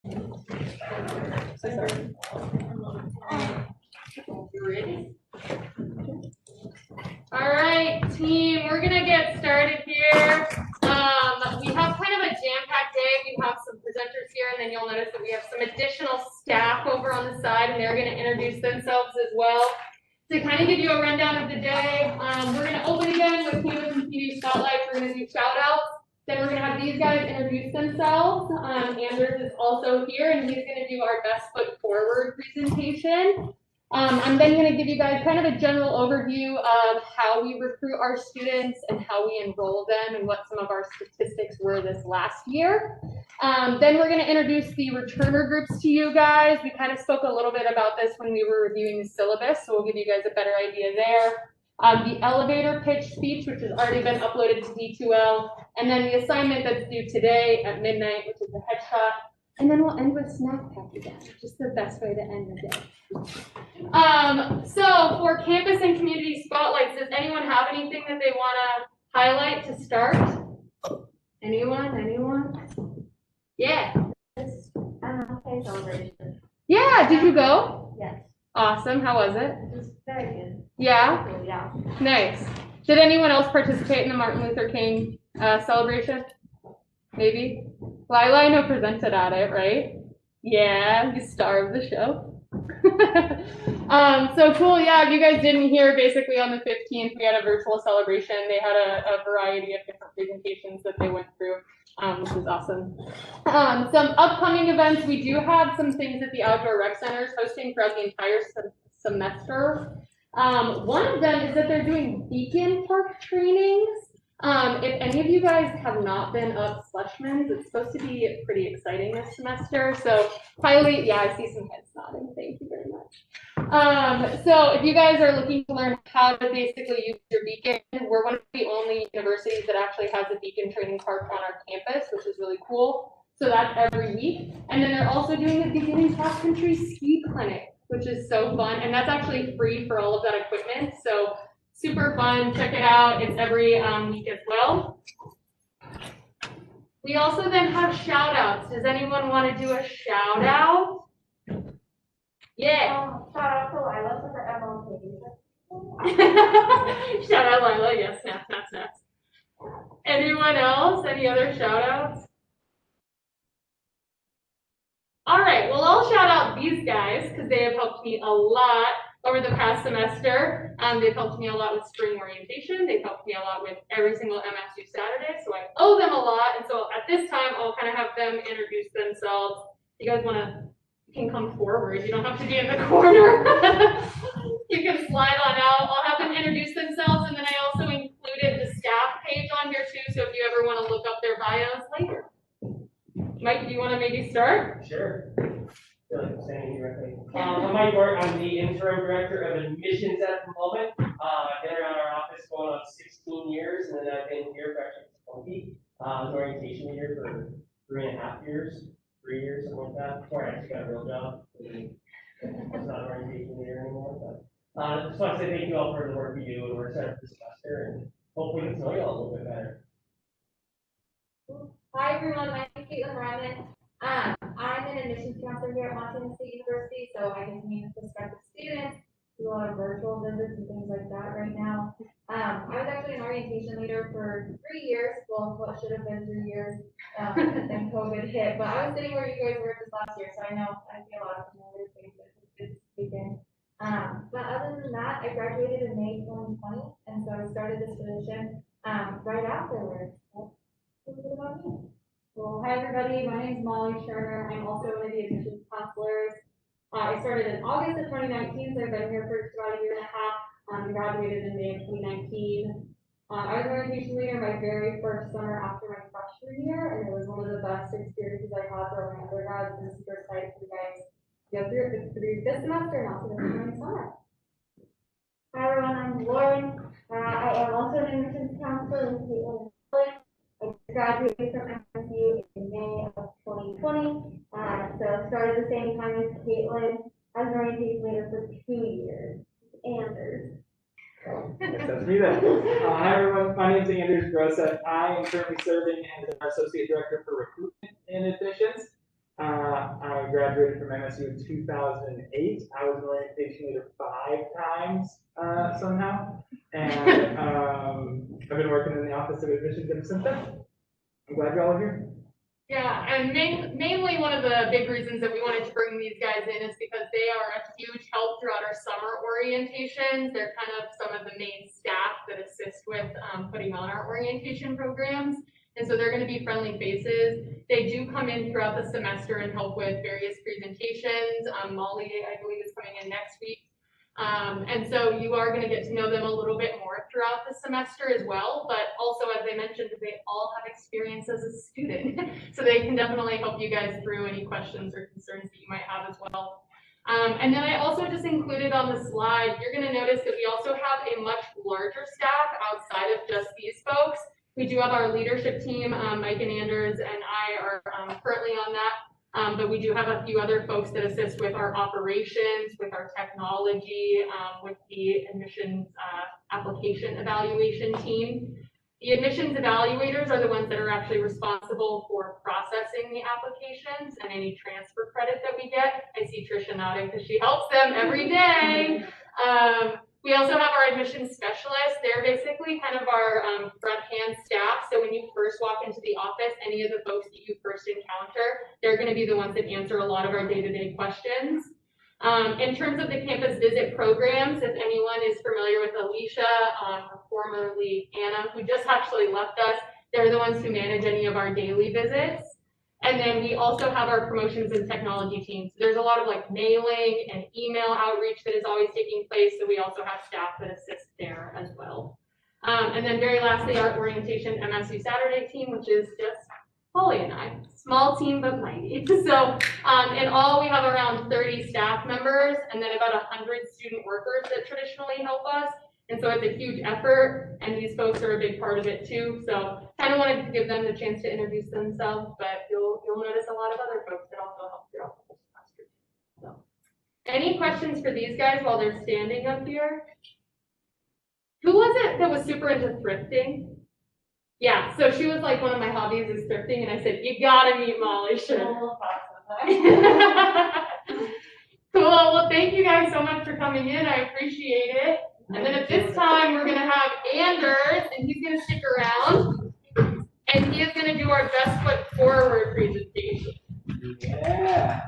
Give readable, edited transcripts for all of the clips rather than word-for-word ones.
So sorry. You ready? All right, team, we're gonna get started here. We have kind of a jam-packed day. We have some presenters here, and then you'll notice that we have some additional staff over on the side, and they're gonna introduce themselves as well. To kind of give you a rundown of the day, we're gonna open again with Campus and PD Spotlight. We're gonna do shout-outs. Then we're gonna have these guys introduce themselves. Anders is also here, and he's gonna do our best foot forward presentation. I'm then going to give you guys kind of a general overview of how we recruit our students and how we enroll them and what some of our statistics were this last year. Then we're going to introduce the returner groups to you guys. We kind of spoke a little bit about this when we were reviewing the syllabus, so we'll give you guys a better idea there. The elevator pitch speech, which has already been uploaded to D2L, and then the assignment that's due today at midnight, which is the headshot. And then we'll end with snack pack again, just the best way to end the day. So for campus and community spotlights, does anyone have anything that they want to highlight to start? Anyone? Yeah. Okay, celebration. Yeah, did you go? Yes. Awesome, how was it? It was very good. Yeah? Cool, yeah. Nice. Did anyone else participate in the Martin Luther King celebration? Maybe? Lila, I know, presented at it, right? Yeah, the star of the show. So cool, yeah, if you guys didn't hear, basically on the 15th, we had a virtual celebration. They had a variety of different presentations that they went through, which is awesome. Some upcoming events, we do have some things at the Outdoor Rec Centers hosting throughout the entire semester. One of them is that they're doing beacon park trainings. If any of you guys have not been up Slushmans, it's supposed to be pretty exciting this semester. So highly, yeah, I see some heads nodding. Thank you very much. So if you guys are looking to learn how to basically use your beacon, we're one of the only universities that actually has a beacon training park on our campus, which is really cool. So that's every week. And then they're also doing a beginning cross country ski clinic, which is so fun. And that's actually free for all of that equipment. So super fun, check it out. It's every week as well. We also then have shout outs. Does anyone want to do a shout out? Yeah. Shout out to Lila for her MLK. Shout out Lila, yes, snaps. Anyone else? Any other shout outs? All right, well, I'll shout out these guys because they have helped me a lot over the past semester. They've helped me a lot with spring orientation. They've helped me a lot with every single MSU Saturday, so I owe them a lot. And so at this time, I'll kind of have them introduce themselves. If you guys want to, you can come forward. You don't have to be in the corner. You can slide on out. I'll have them introduce themselves, and then I also included the staff page on here too, so if you ever want to look up their bios later. Mike, do you want to maybe start? Sure. I'm standing here right now. I'm Mike Bart. I'm the interim director of admissions at the moment. I've been around our office going on 16 years, and then I've been here for actually 20. I was orientation leader for 3.5 years, 3 years, something like that. Before I actually got a real job. I'm not an orientation leader anymore. But I just want to say thank you all for the work you do, and we're excited for the semester, and hopefully get to know you all a little bit better. Hi everyone, my name is Caitlin Ryman. I'm an admissions counselor here at Montana State University, so I get to meet with prospective students, do a lot of virtual visits and things like that right now. I was actually an orientation leader for 3 years, well, what should have been 3 years, then COVID hit, but I was sitting where you guys were this last year, so I know I see a lot of familiar faces this weekend. But other than that, I graduated in May 2020, and so I started this position right afterwards. Well, hi everybody, my name is Molly Sherner. I'm also one of the admissions counselors. I started in August of 2019, so I've been here for about 1.5 years. Graduated in May of 2019. I was an orientation leader my very first summer after my freshman year, and it was one of the best experiences I had for my undergrads, and I'm super excited for you guys to go through it this semester and also this coming summer. Hi everyone, I'm Lauren. I am also an admissions counselor with Caitlin. I graduated from MSU in May of 2020, so I started the same time as Caitlin as an orientation leader for 2 years. Anders. That's me then. Hi everyone, my name is Anders Grosset. I am currently serving as our Associate Director for Recruitment and Admissions. graduated from MSU in 2008. I was an orientation leader 5 times somehow. And I've been working in the Office of Admissions ever since then. I'm glad you're all here. Yeah, and mainly one of the big reasons that we wanted to bring these guys in is because they are a huge help throughout our summer orientations. They're kind of some of the main staff that assist with putting on our orientation programs. And so they're going to be friendly faces. They do come in throughout the semester and help with various presentations. Molly, I believe, is coming in next week. And so you are going to get to know them a little bit more throughout the semester as well. But also, as I mentioned, they all have experience as a student. So they can definitely help you guys through any questions or concerns that you might have as well. And then I also just included on the slide, you're going to notice that we also have a much larger staff outside of just these folks. We do have our leadership team, Mike and Anders and I are currently on that, but we do have a few other folks that assist with our operations, with our technology, with the admissions application evaluation team. The admissions evaluators are the ones that are actually responsible for processing the applications and any transfer credit that we get. I see Trisha nodding because she helps them every day. We also have our admissions specialists. They're basically kind of our front hand staff. So when you first walk into the office, any of the folks that you first encounter, they're going to be the ones that answer a lot of our day-to-day questions. In terms of the campus visit programs, if anyone is familiar with Alicia, formerly Anna, who just actually left us, they're the ones who manage any of our daily visits. And then we also have our promotions and technology teams. There's a lot of like mailing and email outreach that is always taking place. So we also have staff that assist there as well. And then very lastly, our orientation MSU Saturday team, which is just Holly and I. Small team, but mighty. So in all, we have around 30 staff members and then about 100 student workers that traditionally help us. And so it's a huge effort, and these folks are a big part of it too. So kind of wanted to give them the chance to introduce themselves, but you'll notice a lot of other folks that also help throughout the semester. So, any questions for these guys while they're standing up here? Who was it that was super into thrifting? Yeah, so she was like, one of my hobbies is thrifting, and I said, you gotta meet Molly. Sure. Cool. Well, thank you guys so much for coming in. I appreciate it. And then at this time, we're going to have Anders, and he's going to stick around, and he is going to do our best foot forward presentation. Yeah.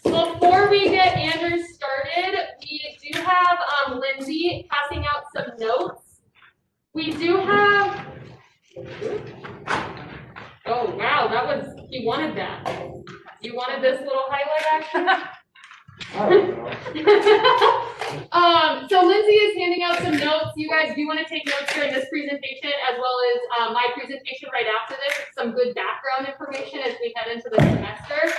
So before we get Anders started, we do have Lindsay passing out some notes. We do have, oh wow, he wanted that. You wanted this little highlight action? So Lindsay is handing out some notes. You guys do want to take notes during this presentation as well as my presentation right after this. Some good background information as we head into the semester.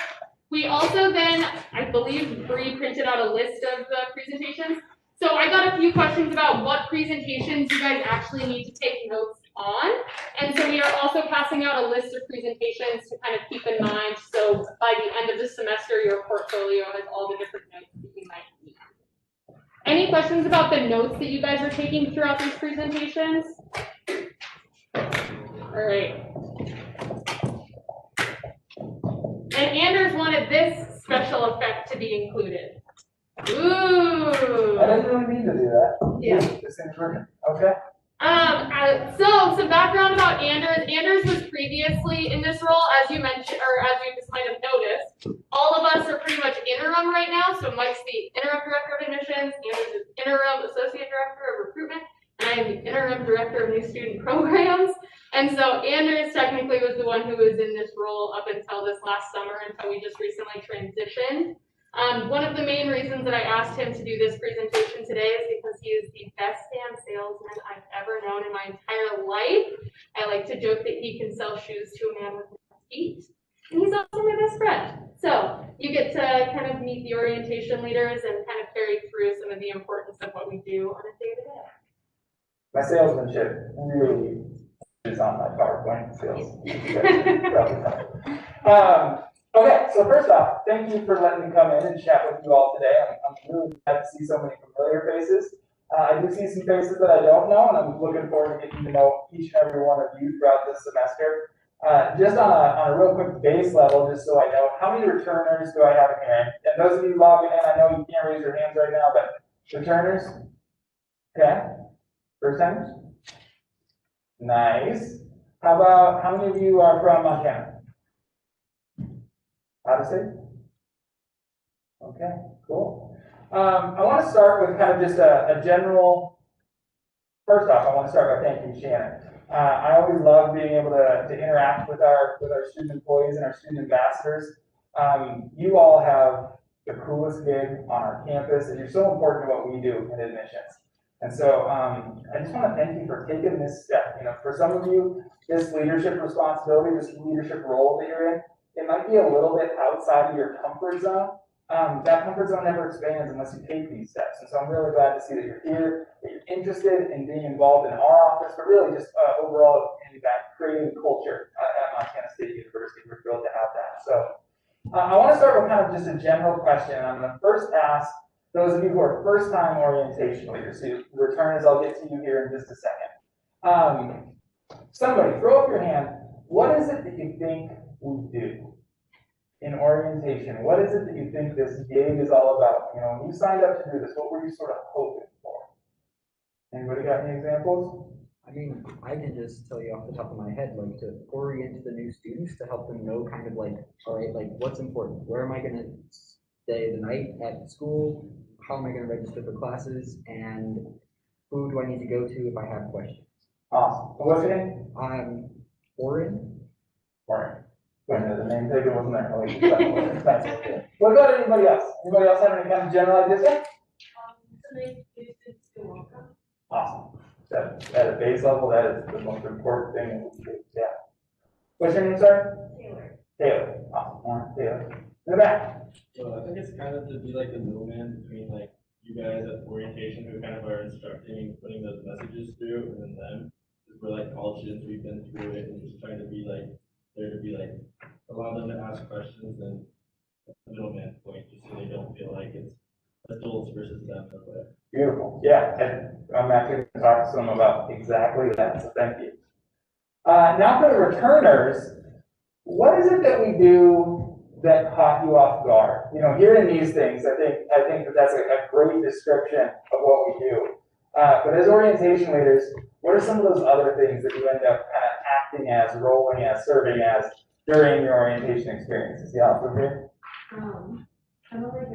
We also then, I believe, Bree printed out a list of the presentations. So I got a few questions about what presentations you guys actually need to take notes on. And so we are also passing out a list of presentations to kind of keep in mind. So by the end of the semester, your portfolio has all the different notes that you might need. Any questions about the notes that you guys are taking throughout these presentations? All right. And Anders wanted this special effect to be included. Ooh. I didn't really mean to do that. Yeah. This thing's working. Okay. So some background about Anders. Anders was previously in this role, as you mentioned, or as you just might have noticed. All of us are pretty much interim right now. So Mike's the interim director of admissions, Anders is interim associate director of recruitment, and I am the interim director of new student programs. And so Anders technically was the one who was in this role up until this last summer, until we just recently transitioned. One of the main reasons that I asked him to do this presentation today is because he is the best damn salesman I've ever known in my entire life. I like to joke that he can sell shoes to a man with no feet, and he's also my best friend. So you get to kind of meet the orientation leaders and kind of carry through some of the importance of what we do on a day-to-day. My salesmanship really is on my PowerPoint skills. Okay, so first off, thank you for letting me come in and chat with you all today. I'm really glad to see so many familiar faces. I do see some faces that I don't know, and I'm looking forward to getting to know each and every one of you throughout this semester. Just on a real quick base level, just so I know, how many returners do I have in here? And those of you logging in, I know you can't raise your hands right now, but returners? Okay. First timers? Nice. How many of you are from Montana? Out of state? Okay, cool. I want to start with kind of just a general, first off, I want to start by thanking Shannon. I always love being able to interact with our student employees and our student ambassadors. You all have the coolest gig on our campus, and you're so important to what we do in admissions. And so I just want to thank you for taking this step. You know, for some of you, this leadership responsibility, this leadership role that you're in, it might be a little bit outside of your comfort zone. That comfort zone never expands unless you take these steps. And so I'm really glad to see that you're here, that you're interested in being involved in our office, but really just overall in that creating culture at Montana State University. We're thrilled to have that. So I want to start with kind of just a general question. I'm going to first ask those of you who are first-time orientation leaders, so returners, I'll get to you here in just a second. Somebody, throw up your hand. What is it that you think we do in orientation? What is it that you think this gig is all about? You know, when you signed up to do this, what were you sort of hoping for? Anybody got any examples? I mean, I can just tell you off the top of my head, like to orient the new students to help them know kind of like, all right, like what's important? Where am I going to stay the night at school? How am I going to register for classes? And who do I need to go to if I have questions? Awesome. What's your name? I'm Oren. Oren. The name taken wasn't there. I'll leave it. That's okay. What about anybody else? Anybody else have any kind of general ideas? Awesome. At a base level, that is the most important thing that we do. Yeah. What's your name, sir? Taylor. Taylor. Awesome. Oren, Taylor. In the back. So I think it's kind of to be like the middleman between like you guys at orientation who kind of are instructing, putting those messages through, and then them. Because we're like college students, we've been through it, and just trying to be like there to be like allow them to ask questions and the middleman point, just so they don't feel like it's adults versus them. Beautiful. Yeah, and I'm actually going to talk to them about exactly that. So thank you. Now for the returners, what is it that we do that caught you off guard? You know, hearing these things, I think that that's a great description of what we do. But as orientation leaders, what are some of those other things that you end up kind of acting as, rolling as, serving as during your orientation experiences? Yeah, over here. Kind of like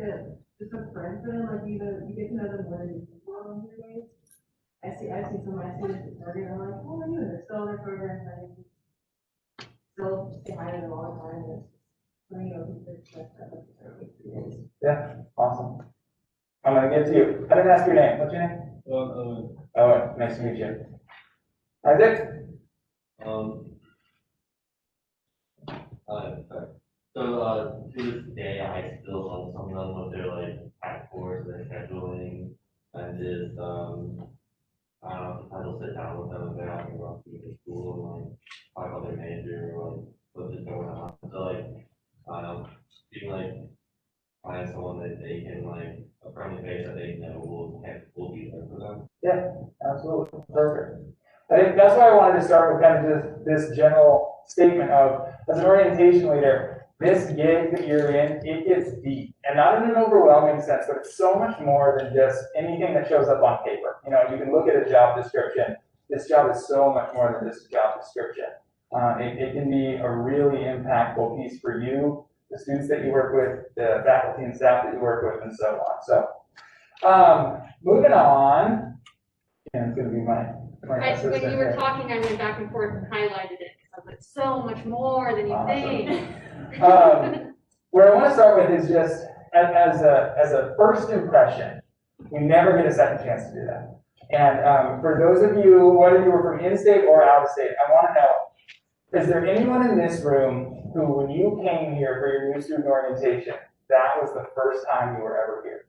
just a friend for them, like you get to know them more than you think on your days. I see some of my students at Target, I'm like, oh, are you? They're still in their program, I still say hi to them all the time. Yeah, awesome. I'm gonna get to you. I didn't ask your name. What's your name? Oh, nice to meet you. Isaac? So to this day, I still don't some of them with their like pack course, their scheduling, and just I don't know, sometimes I'll sit down with them and they're talking about the school and like talk about their major or like what's just going on. So like being like find someone that they can like a friendly face that they know will be there for them. Yeah, absolutely. Perfect. I think that's why I wanted to start with kind of just this general statement of, as an orientation leader, this gig that you're in, it gets deep. And not in an overwhelming sense, but it's so much more than just anything that shows up on paper. You know, you can look at a job description. This job is so much more than just a job description. It can be a really impactful piece for you, the students that you work with, the faculty and staff that you work with, and so on. So, moving on, and it's going to be my assistant. When you were talking, I went back and forth and highlighted it, because I was like, so much more than you think. Where I want to start with is just, as a first impression, we never get a second chance to do that. And for those of you, whether you were from in-state or out-of-state, I want to know, is there anyone in this room who, when you came here for your new student orientation, that was the first time you were ever here?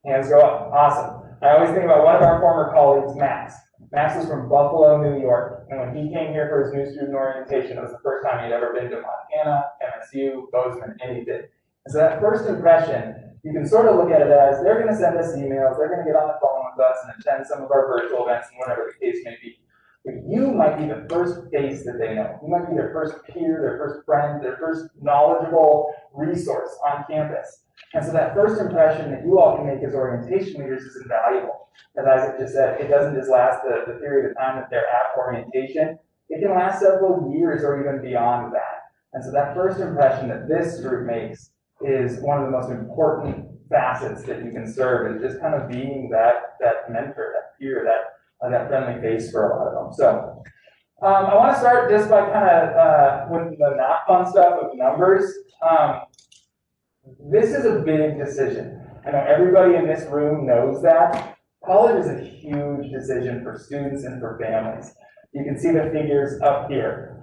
Hands go up. Awesome. I always think about one of our former colleagues, Max. Max was from Buffalo, New York, and when he came here for his new student orientation, it was the first time he'd ever been to Montana, MSU, Bozeman, anything. And so that first impression, you can sort of look at it as, they're going to send us emails, they're going to get on the phone with us and attend some of our virtual events and whatever the case may be. But you might be the first face that they know. You might be their first peer, their first friend, their first knowledgeable resource on campus. And so that first impression that you all can make as orientation leaders is invaluable. As Isaac just said, it doesn't just last the period of time that they're at orientation. It can last several years or even beyond that. And so that first impression that this group makes is one of the most important facets that you can serve, is just kind of being that mentor, that peer, that friendly face for a lot of them. So I want to start just by kind of with the not fun stuff of numbers. This is a big decision. I know everybody in this room knows that. College is a huge decision for students and for families. You can see the figures up here.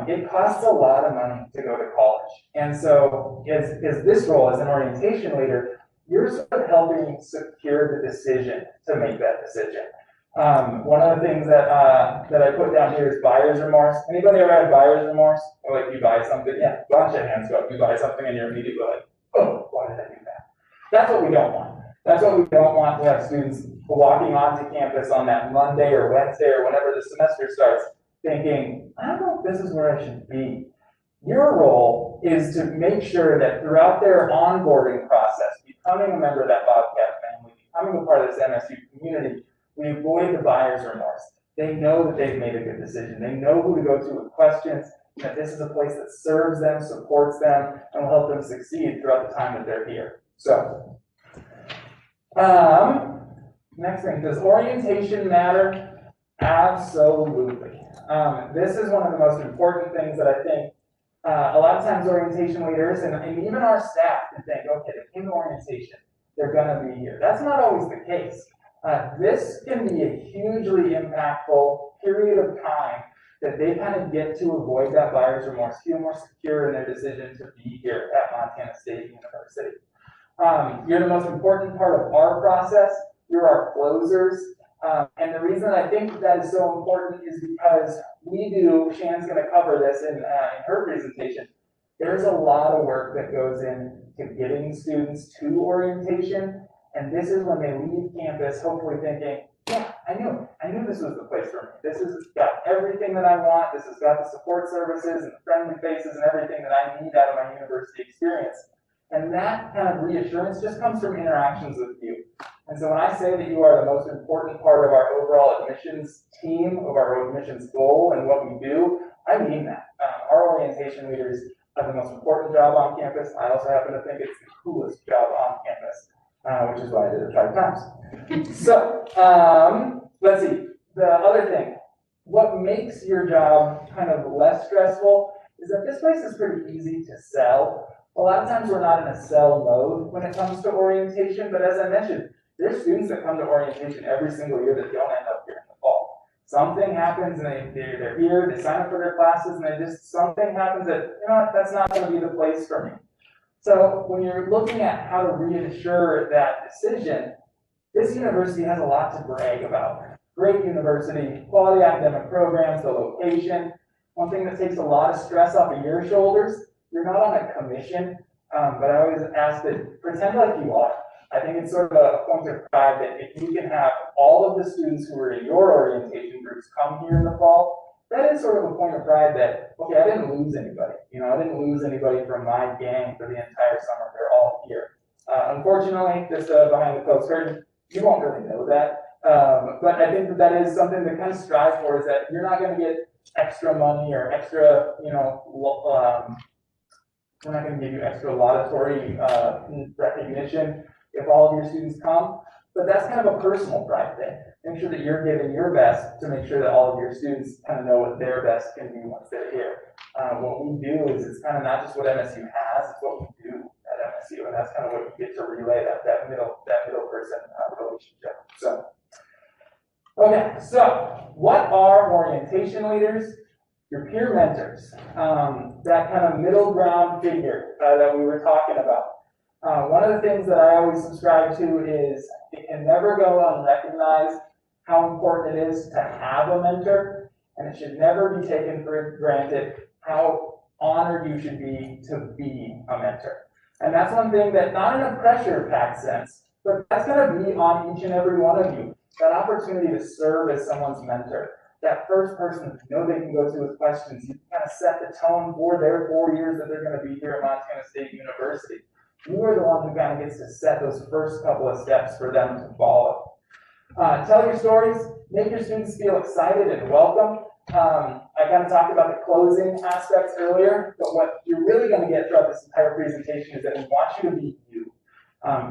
It costs a lot of money to go to college. And so as this role as an orientation leader, you're sort of helping secure the decision to make that decision. One of the things that I put down here is buyer's remorse. Anybody ever had buyer's remorse? Or like you buy something, yeah, bunch of hands go up. You buy something and you're immediately like, oh, why did I do that? That's what we don't want. That's what we don't want to have students walking onto campus on that Monday or Wednesday or whenever the semester starts thinking, I don't know if this is where I should be. Your role is to make sure that throughout their onboarding process, becoming a member of that Bobcat family, becoming a part of this MSU community, we avoid the buyer's remorse. They know that they've made a good decision. They know who to go to with questions, that this is a place that serves them, supports them, and will help them succeed throughout the time that they're here. So, next thing, does orientation matter? Absolutely. This is one of the most important things that I think a lot of times orientation leaders and even our staff can think, okay, they came to orientation, they're gonna be here. That's not always the case. This can be a hugely impactful period of time that they kind of get to avoid that buyer's remorse, feel more secure in their decision to be here at Montana State University. You're the most important part of our process. You're our closers. And the reason I think that is so important is because Shannon's going to cover this in her presentation. There's a lot of work that goes into getting students to orientation. And this is when they leave campus, hopefully thinking, yeah, I knew this was the place for me. This has got everything that I want. This has got the support services and the friendly faces and everything that I need out of my university experience. And that kind of reassurance just comes from interactions with you. And so when I say that you are the most important part of our overall admissions team, of our admissions goal and what we do, I mean that. Our orientation leaders have the most important job on campus. I also happen to think it's the coolest job on campus, which is why I did it 5 times. So, let's see. The other thing, what makes your job kind of less stressful is that this place is pretty easy to sell. A lot of times we're not in a sell mode when it comes to orientation, but as I mentioned, there's students that come to orientation every single year that don't end up here in the fall. Something happens and they're here, they sign up for their classes, and something happens that, you know what, that's not going to be the place for me. So when you're looking at how to reassure that decision, this university has a lot to brag about. Great university, quality academic programs, the location. One thing that takes a lot of stress off of your shoulders, you're not on a commission, but I always ask that pretend like you are. I think it's sort of a point of pride that if you can have all of the students who are in your orientation groups come here in the fall, that is sort of a point of pride that, okay, I didn't lose anybody. You know, I didn't lose anybody from my gang for the entire summer. They're all here. Unfortunately, just behind the closed curtain, you won't really know that. But I think that is something to kind of strive for, is that you're not going to get extra money or extra, we're not going to give you extra laudatory recognition if all of your students come, but that's kind of a personal pride thing. Make sure that you're giving your best to make sure that all of your students kind of know what their best can be once they're here. What we do is it's kind of not just what MSU has, it's what we do at MSU, and that's kind of what you get to relay, that middle person relationship. So, okay, so what are orientation leaders? Your peer mentors, that kind of middle ground figure that we were talking about. One of the things that I always subscribe to is it can never go unrecognized how important it is to have a mentor, and it should never be taken for granted how honored you should be to be a mentor. And that's one thing that, not in a pressure-packed sense, but that's going to be on each and every one of you. That opportunity to serve as someone's mentor. that first person that you know they can go to with questions. You kind of set the tone for their 4 years that they're going to be here at Montana State University. You are the one who kind of gets to set those first couple of steps for them to follow. Tell your stories, make your students feel excited and welcome. I kind of talked about the closing aspects earlier, but what you're really going to get throughout this entire presentation is that we want you to be you.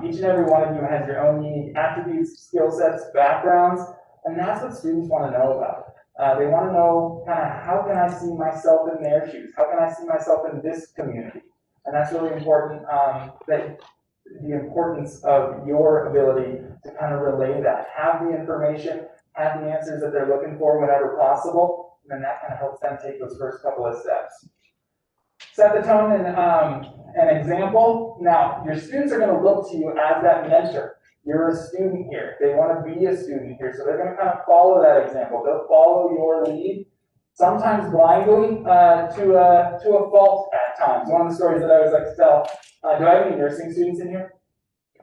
Each and every one of you has your own unique attributes, skill sets, backgrounds, and that's what students want to know about. They want to know kind of how can I see myself in their shoes? How can I see myself in this community? And that's really important, that the importance of your ability to kind of relay that, have the information, have the answers that they're looking for whenever possible, and then that kind of helps them take those first couple of steps. Set the tone and an example. Now, your students are going to look to you as that mentor. You're a student here. They want to be a student here, so they're going to kind of follow that example. They'll follow your lead, sometimes blindly, to a fault at times. One of the stories that I always like to tell. Do I have any nursing students in here?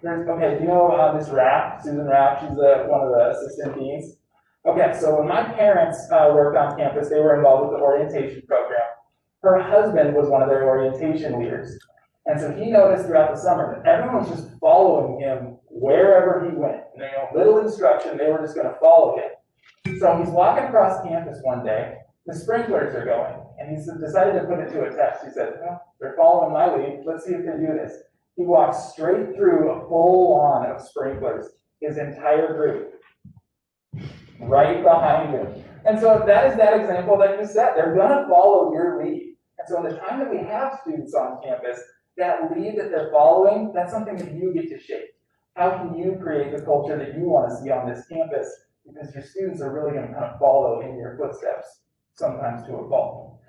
Okay, do you know Miss Rapp, Susan Rapp? She's one of the assistant deans. Okay, so when my parents worked on campus, they were involved with the orientation program. Her husband was one of their orientation leaders. And so he noticed throughout the summer that everyone was just following him wherever he went. You know, little instruction, they were just going to follow him. So he's walking across campus one day, the sprinklers are going, and he decided to put it to a test. He said, well, they're following my lead, let's see if they do this. He walked straight through a full lawn of sprinklers, his entire group, right behind him. And so that is that example that you set. They're going to follow your lead. And so in the time that we have students on campus, that lead that they're following, that's something that you get to shape. How can you create the culture that you want to see on this campus? Because your students are really going to kind of follow in your footsteps, sometimes to a fault.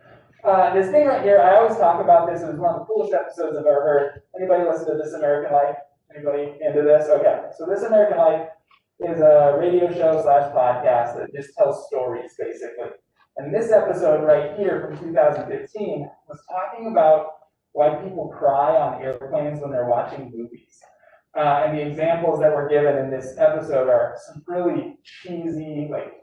This thing right here, I always talk about this. It was one of the coolest episodes I've ever heard. Anybody listen to This American Life? Anybody into this? Okay, so This American Life is a radio show / podcast that just tells stories, basically. And this episode right here from 2015 was talking about why people cry on airplanes when they're watching movies. And the examples that were given in this episode are some really cheesy, like,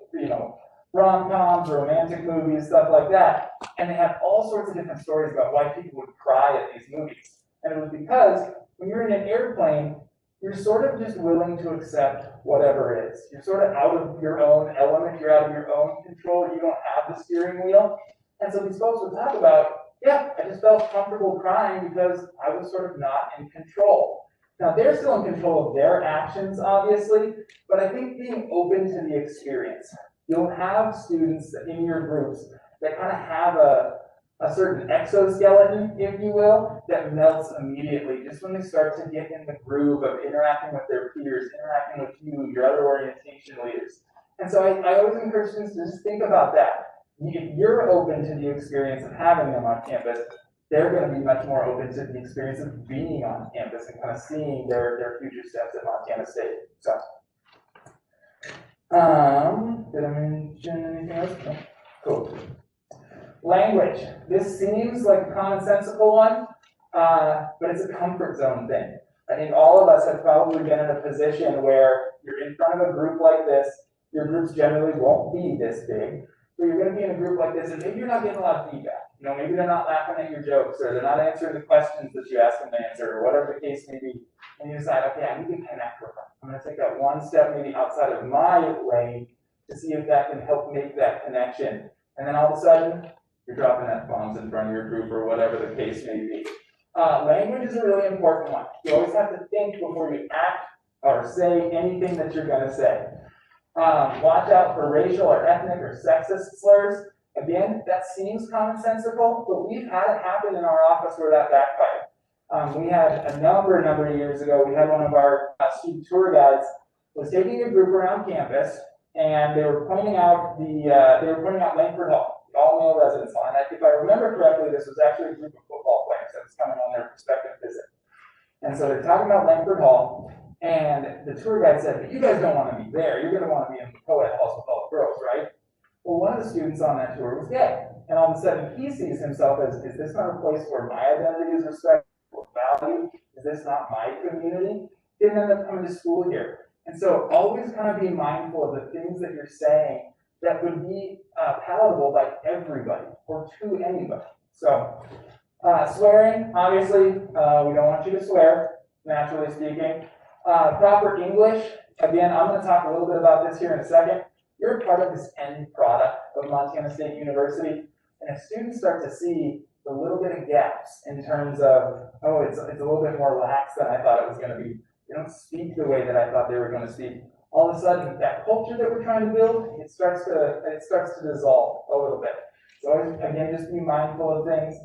rom-coms, romantic movies, stuff like that. And they had all sorts of different stories about why people would cry at these movies. And it was because when you're in an airplane, you're sort of just willing to accept whatever is. You're sort of out of your own element, you're out of your own control, you don't have the steering wheel. And so these folks would talk about, yeah, I just felt comfortable crying because I was sort of not in control. Now, they're still in control of their actions, obviously, but I think being open to the experience. You'll have students in your groups that kind of have a certain exoskeleton, if you will, that melts immediately just when they start to get in the groove of interacting with their peers, interacting with you, your other orientation leaders. And so I always encourage students to just think about that. If you're open to the experience of having them on campus, they're going to be much more open to the experience of being on campus and kind of seeing their future steps at Montana State. So, did I mention anything else? No? Cool. Language. This seems like a commonsensical one, but it's a comfort zone thing. I think all of us have probably been in a position where you're in front of a group like this. Your groups generally won't be this big. So you're going to be in a group like this, and maybe you're not getting a lot of feedback. Maybe they're not laughing at your jokes, or they're not answering the questions that you ask them to answer, or whatever the case may be. And you decide, okay, I need to connect with them. I'm going to take that one step maybe outside of my lane to see if that can help make that connection. And then all of a sudden, you're dropping F-bombs in front of your group, or whatever the case may be. Language is a really important one. You always have to think before you act or say anything that you're going to say. Watch out for racial or ethnic or sexist slurs. Again, that seems commonsensical, but we've had it happen in our office where that backfired. We had a number of years ago, we had one of our student tour guides was taking a group around campus, and they were pointing out Langford Hall, the all-male residence hall. And if I remember correctly, this was actually a group of football players that was coming on their prospective visit. And so they're talking about Langford Hall, and the tour guide said, but you guys don't want to be there. You're going to want to be in the co-ed halls with all the girls, right? Well, one of the students on that tour was gay. And all of a sudden, he sees himself as, is this not a place where my identity is respected or valued? Is this not my community? Didn't end up coming to school here. And so always kind of be mindful of the things that you're saying that would be palatable by everybody or to anybody. So, swearing, obviously, we don't want you to swear, naturally speaking. Proper English, again, I'm going to talk a little bit about this here in a second. You're a part of this end product of Montana State University, and if students start to see the little bit of gaps in terms of, oh, it's a little bit more lax than I thought it was going to be. They don't speak the way that I thought they were going to speak. All of a sudden, that culture that we're trying to build, it starts to dissolve a little bit. So always, again, just be mindful of things.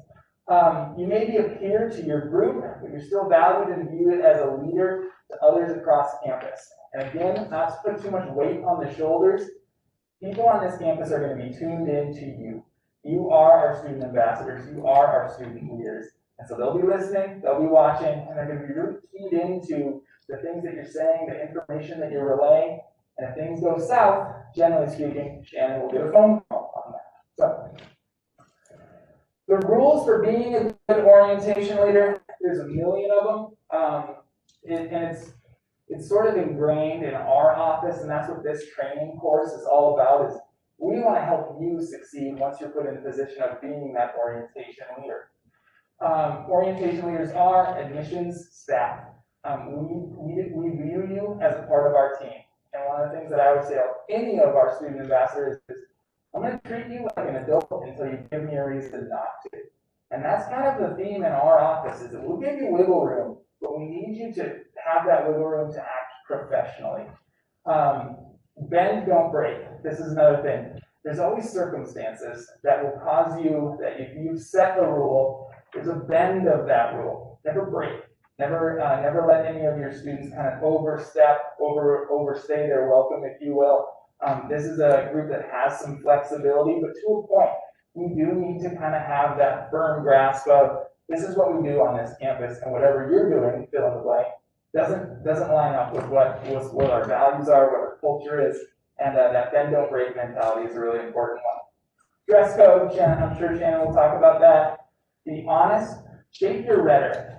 You maybe appear to your group, but you're still valued and viewed as a leader to others across campus. And again, not to put too much weight on the shoulders, people on this campus are going to be tuned into you. You are our student ambassadors. You are our student leaders. And so they'll be listening, they'll be watching, and they're going to be really keyed into the things that you're saying, the information that you're relaying. And if things go south, generally speaking, Shannon will get a phone call on that. So, the rules for being a good orientation leader, there's a million of them. And it's sort of ingrained in our office, and that's what this training course is all about, is we want to help you succeed once you're put in a position of being that orientation leader. Orientation leaders are admissions staff. We view you as a part of our team. And one of the things that I would say to any of our student ambassadors is, I'm going to treat you like an adult until you give me a reason not to. And that's kind of the theme in our office, is that we'll give you wiggle room, but we need you to have that wiggle room to act professionally. Bend, don't break. This is another thing. There's always circumstances that will cause you, that if you set the rule, there's a bend of that rule. Never break. Never let any of your students kind of overstay their welcome, if you will. This is a group that has some flexibility, but to a point, we do need to kind of have that firm grasp of, this is what we do on this campus, and whatever you're doing, fill in the blank, doesn't line up with what our values are, what our culture is, and that bend don't break mentality is a really important one. Dress code, I'm sure Shannon will talk about that. Be honest, shape your rhetoric.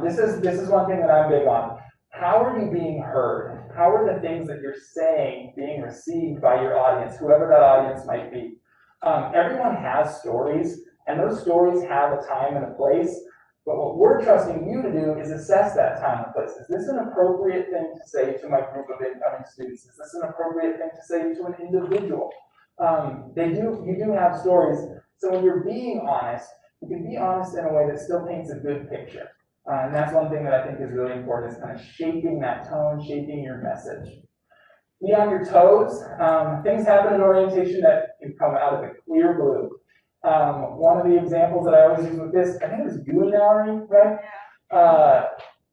This is one thing that I'm big on. How are you being heard? How are the things that you're saying being received by your audience, whoever that audience might be? Everyone has stories, and those stories have a time and a place, but what we're trusting you to do is assess that time and place. Is this an appropriate thing to say to my group of incoming students? Is this an appropriate thing to say to an individual? You do have stories, so when you're being honest, you can be honest in a way that still paints a good picture. And that's one thing that I think is really important, is kind of shaping that tone, shaping your message. Be on your toes. Things happen in orientation that can come out of the clear blue. One of the examples that I always use with this, I think it was you and Mallory, right? Yeah.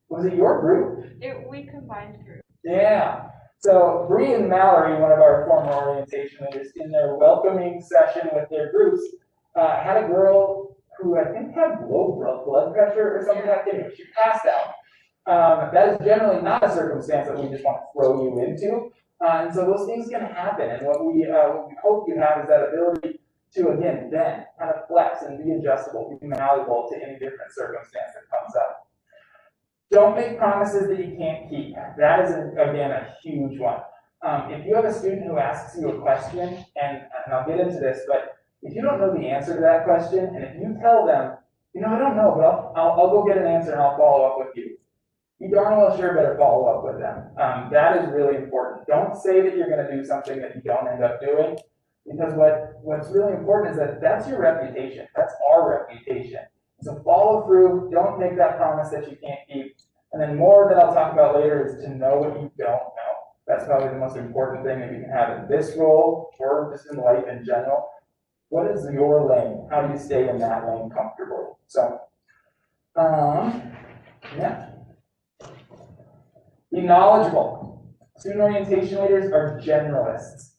Was it your group? We combined group. Yeah. So Bree and Mallory, one of our former orientation leaders, in their welcoming session with their groups, had a girl who I think had low blood pressure or something like that. She passed out. That is generally not a circumstance that we just want to throw you into. And so those things can happen. And what we hope you have is that ability to, again, then kind of flex and be adjustable, be malleable to any different circumstance that comes up. Don't make promises that you can't keep. That is, again, a huge one. If you have a student who asks you a question, and I'll get into this, but if you don't know the answer to that question, and if you tell them, I don't know, but I'll go get an answer and I'll follow up with you. You darn well sure better follow up with them. That is really important. Don't say that you're going to do something that you don't end up doing, because what's really important is that that's your reputation. That's our reputation. So follow through. Don't make that promise that you can't keep. And then more that I'll talk about later is to know what you don't know. That's probably the most important thing that you can have in this role or just in life in general. What is your lane? How do you stay in that lane comfortably? So, yeah. Be knowledgeable. Student orientation leaders are generalists.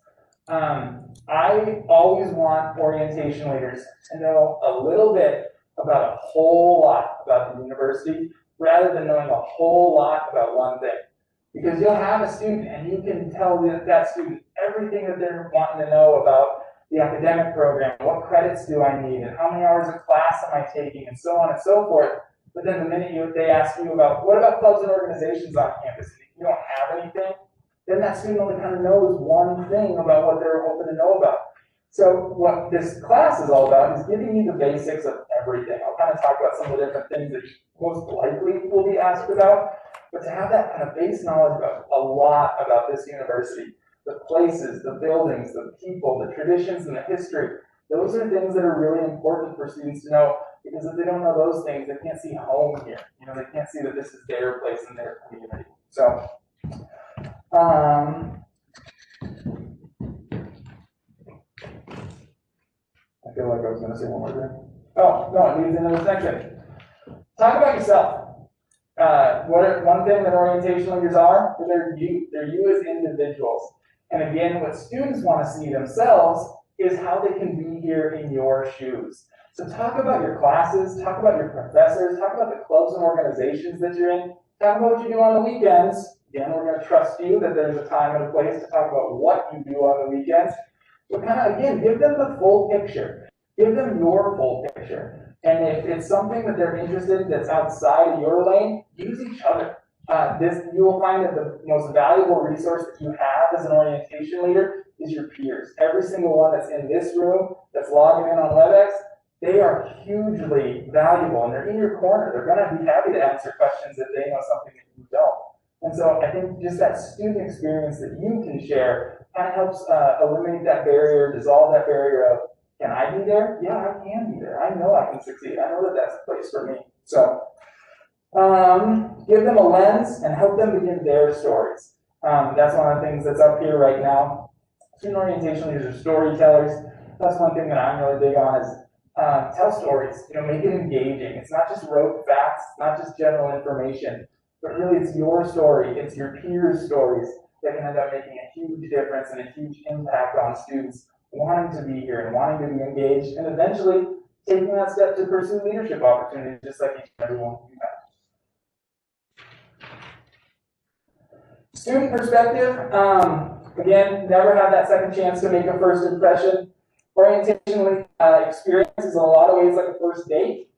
I always want orientation leaders to know a little bit about a whole lot about the university, rather than knowing a whole lot about one thing. Because you'll have a student and you can tell that student everything that they're wanting to know about the academic program, what credits do I need, and how many hours of class am I taking, and so on and so forth. But then the minute they ask you about, what about clubs and organizations on campus? If you don't have anything, then that student only kind of knows one thing about what they're hoping to know about. So what this class is all about is giving you the basics of everything. I'll kind of talk about some of the different things that you most likely will be asked about, but to have that kind of base knowledge about a lot about this university, the places, the buildings, the people, the traditions, and the history, those are things that are really important for students to know, because if they don't know those things, they can't see home here. You know, they can't see that this is their place in their community. So, I feel like I was going to say one more thing. Oh, no, it leads into the section. Talk about yourself. One thing that orientation leaders are, they're you as individuals. And again, what students want to see themselves is how they can be here in your shoes. So talk about your classes, talk about your professors, talk about the clubs and organizations that you're in, talk about what you do on the weekends. Again, we're going to trust you that there's a time and a place to talk about what you do on the weekends. But kind of, again, give them the full picture. Give them your full picture. And if it's something that they're interested in that's outside of your lane, use each other. You will find that the most valuable resource that you have as an orientation leader is your peers. Every single one that's in this room, that's logging in on WebEx, they are hugely valuable, and they're in your corner. They're going to be happy to answer questions if they know something that you don't. And so I think just that student experience that you can share kind of helps eliminate that barrier, dissolve that barrier of, can I be there? Yeah, I can be there. I know I can succeed. I know that that's a place for me. So give them a lens and help them begin their stories. That's one of the things that's up here right now. Student orientation leaders are storytellers. That's one thing that I'm really big on is tell stories. You know, make it engaging. It's not just rote facts, not just general information, but really it's your story. It's your peers' stories that can end up making a huge difference and a huge impact on students wanting to be here and wanting to be engaged, and eventually taking that step to pursue leadership opportunities, just like each and every one of you have. Student perspective, again, never have that second chance to make a first impression. Orientation experience is in a lot of ways like a first date.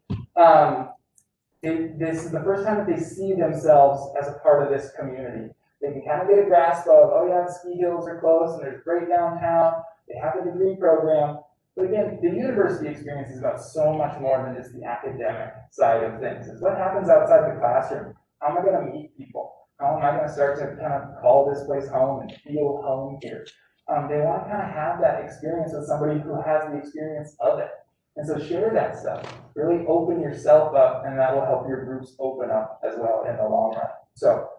This is the first time that they see themselves as a part of this community. They can kind of get a grasp of, oh yeah, the ski hills are close and there's great downtown. They have a degree program. But again, the university experience is about so much more than just the academic side of things. It's what happens outside the classroom. How am I going to meet people? How am I going to start to kind of call this place home and feel home here? They want to kind of have that experience with somebody who has the experience of it. And so share that stuff. Really open yourself up, and that will help your groups open up as well in the long run. So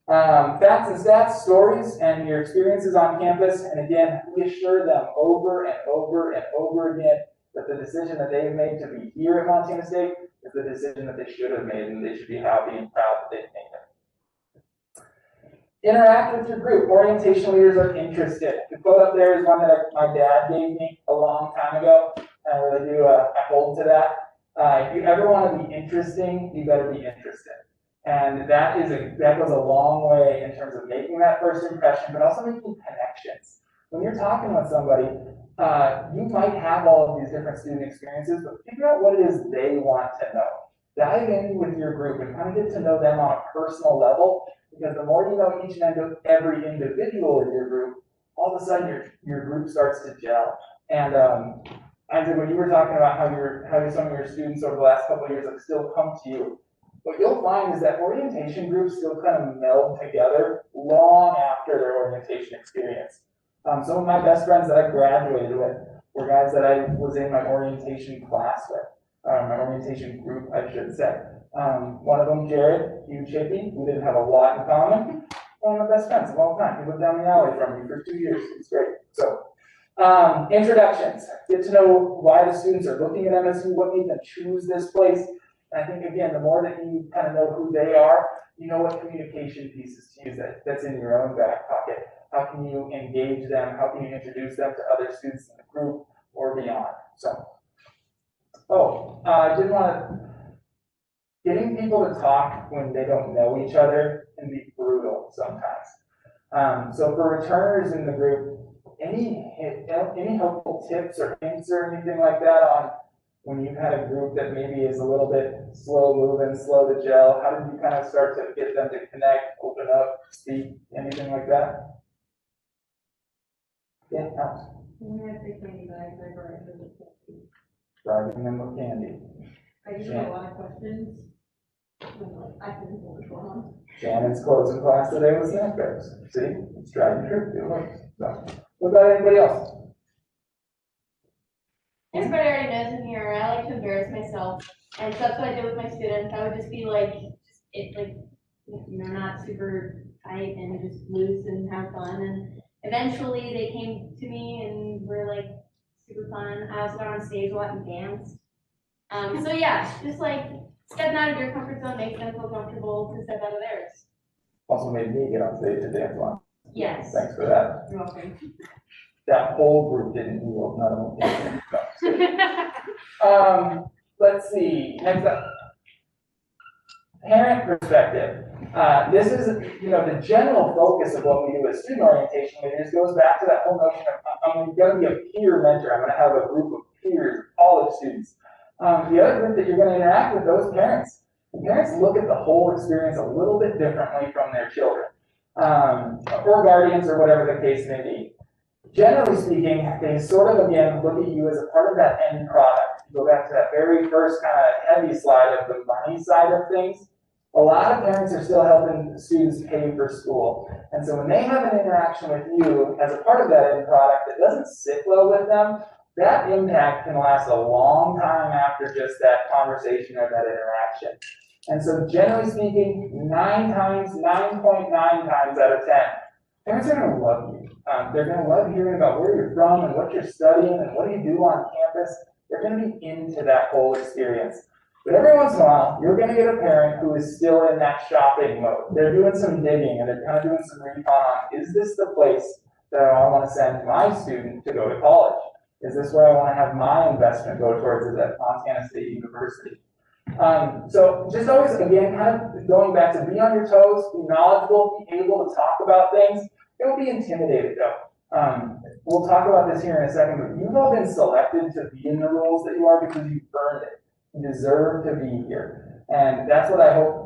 facts and stats, stories, and your experiences on campus. And again, reassure them over and over and over again that the decision that they've made to be here at Montana State is the decision that they should have made, and they should be happy and proud that they've made it. Interact with your group. Orientation leaders are interested. The quote up there is one that my dad gave me a long time ago. I really do, I hold to that. If you ever want to be interesting, you better be interested. And that goes a long way in terms of making that first impression, but also making connections. When you're talking with somebody, you might have all of these different student experiences, but figure out what it is they want to know. Dive in with your group and kind of get to know them on a personal level, because the more you know each and every individual in your group, all of a sudden your group starts to gel. And Isaac, when you were talking about how some of your students over the last couple of years have still come to you, what you'll find is that orientation groups still kind of meld together long after their orientation experience. Some of my best friends that I graduated with were guys that I was in my orientation class with, my orientation group, I should say. One of them, Jared, huge hippie, we didn't have a lot in common. One of my best friends of all time. He lived down the alley from me for 2 years. It's great. So, introductions. Get to know why the students are looking at MSU, what made them choose this place. And I think, again, the more that you kind of know who they are, you know what communication pieces to use that's in your own back pocket. How can you engage them? How can you introduce them to other students in the group or beyond? So, I did want to, getting people to talk when they don't know each other can be brutal sometimes. So for returners in the group, any helpful tips or hints or anything like that on when you've had a group that maybe is a little bit slow moving, slow to gel? How did you kind of start to get them to connect, open up, speak, anything like that? Yeah, Alex. When we had the candy bags, I brought them with candy. Driving them with candy. I usually have a lot of questions. And like, I couldn't know which one. Shannon's closing class today with snack bags. See, it's driving true, it works. So, what about anybody else? Everybody already knows in here, I like to embarrass myself, and so that's what I did with my students. I would just be like, not super tight and just loose and have fun. And eventually they came to me and were like super fun. I also got on stage a lot and danced. So yeah, just like stepping out of your comfort zone makes them feel comfortable to step out of theirs. Also made me get on stage to dance one. Yes. Thanks for that. You're welcome. That whole group didn't yield, none of them did. Let's see, next up. Parent perspective. This is, the general focus of what we do with student orientation leaders goes back to that whole notion of, I'm going to be a peer mentor. I'm going to have a group of peers, college students. The other group that you're going to interact with, those parents. The parents look at the whole experience a little bit differently from their children, or guardians, or whatever the case may be. Generally speaking, they sort of, again, look at you as a part of that end product. Go back to that very first kind of heavy slide of the money side of things. A lot of parents are still helping students pay for school. And so when they have an interaction with you as a part of that end product that doesn't sit well with them, that impact can last a long time after just that conversation or that interaction. And so generally speaking, 9.9 times out of 10, parents are going to love you. They're going to love hearing about where you're from and what you're studying and what do you do on campus. They're going to be into that whole experience. But every once in a while, you're going to get a parent who is still in that shopping mode. They're doing some digging and they're kind of doing some recon on, is this the place that I want to send my student to go to college? Is this where I want to have my investment go towards it at Montana State University? So just always, again, kind of going back to be on your toes, be knowledgeable, be able to talk about things. Don't be intimidated though. We'll talk about this here in a second, but you've all been selected to be in the roles that you are because you've earned it. You deserve to be here. And that's what I hope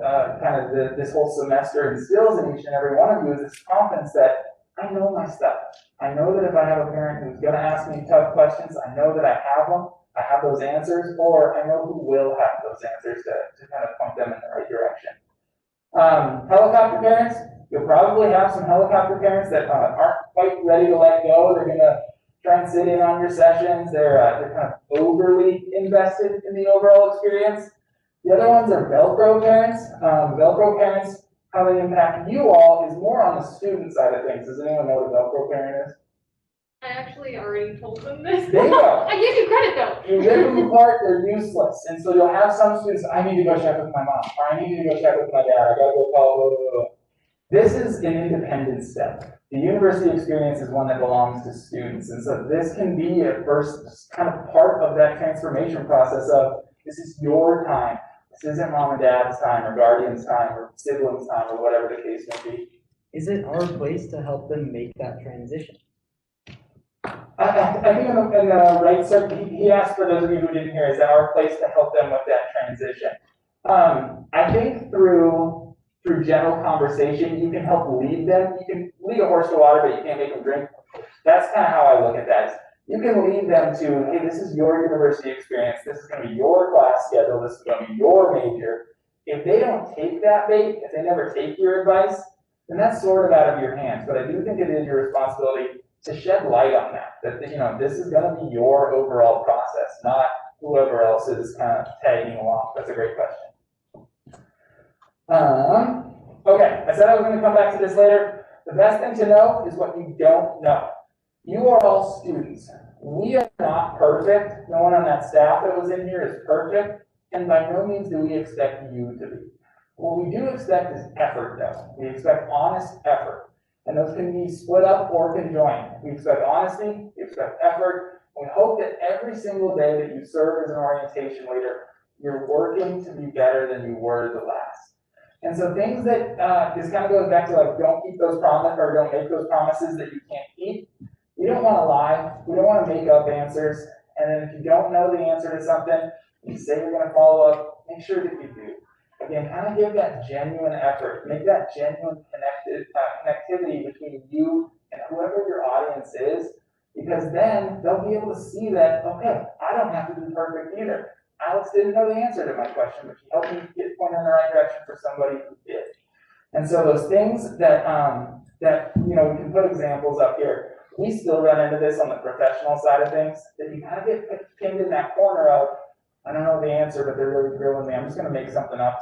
this whole semester instills in each and every one of you, is this confidence that I know my stuff. I know that if I have a parent who's going to ask me tough questions, I know that I have them, I have those answers, or I know who will have those answers to kind of point them in the right direction. Helicopter parents, you'll probably have some helicopter parents that aren't quite ready to let go. They're going to try and sit in on your sessions. They're kind of overly invested in the overall experience. The other ones are Velcro parents. Velcro parents, how they impact you all is more on the student side of things. Does anyone know what a Velcro parent is? I actually already told them this. There you go. I give you credit though. You rip them apart, they're useless. And so you'll have some students, I need to go check with my mom, or I need to go check with my dad, I gotta go call, blah, blah, blah. This is an independent step. The university experience is one that belongs to students. And so this can be a first kind of part of that transformation process of, this is your time. This isn't mom and dad's time, or guardian's time, or siblings' time, or whatever the case may be. Is it our place to help them make that transition? I think in the right circle, he asked for those of you who didn't hear, is that our place to help them with that transition? I think through general conversation, you can help lead them. You can lead a horse to water, but you can't make them drink. That's kind of how I look at that. You can lead them to, hey, this is your university experience. This is going to be your class schedule. This is going to be your major. If they don't take that bait, if they never take your advice, then that's sort of out of your hands. But I do think it is your responsibility to shed light on that. That, this is going to be your overall process, not whoever else is kind of tagging along. That's a great question. Okay, I said I was going to come back to this later. The best thing to know is what you don't know. You are all students. We are not perfect. No one on that staff that was in here is perfect, and by no means do we expect you to be. What we do expect is effort, though. We expect honest effort, and those can be split up or conjoined. We expect honesty, we expect effort, and we hope that every single day that you serve as an orientation leader, you're working to be better than you were the last. And so things that, this kind of goes back to like, don't keep those promises, or don't make those promises that you can't keep. We don't want to lie, we don't want to make up answers, And then if you don't know the answer to something, you say you're gonna follow up, make sure that you do. Again, kind of give that genuine effort, make that genuine connectivity between you and whoever your audience is, because then they'll be able to see that, okay, I don't have to be perfect either. Alex didn't know the answer to my question, but she helped me get pointed in the right direction for somebody who did. And so those things that, we can put examples up here. We still run into this on the professional side of things, that you kind of get pinned in that corner of, I don't know the answer, but they're really grilling me. I'm just going to make something up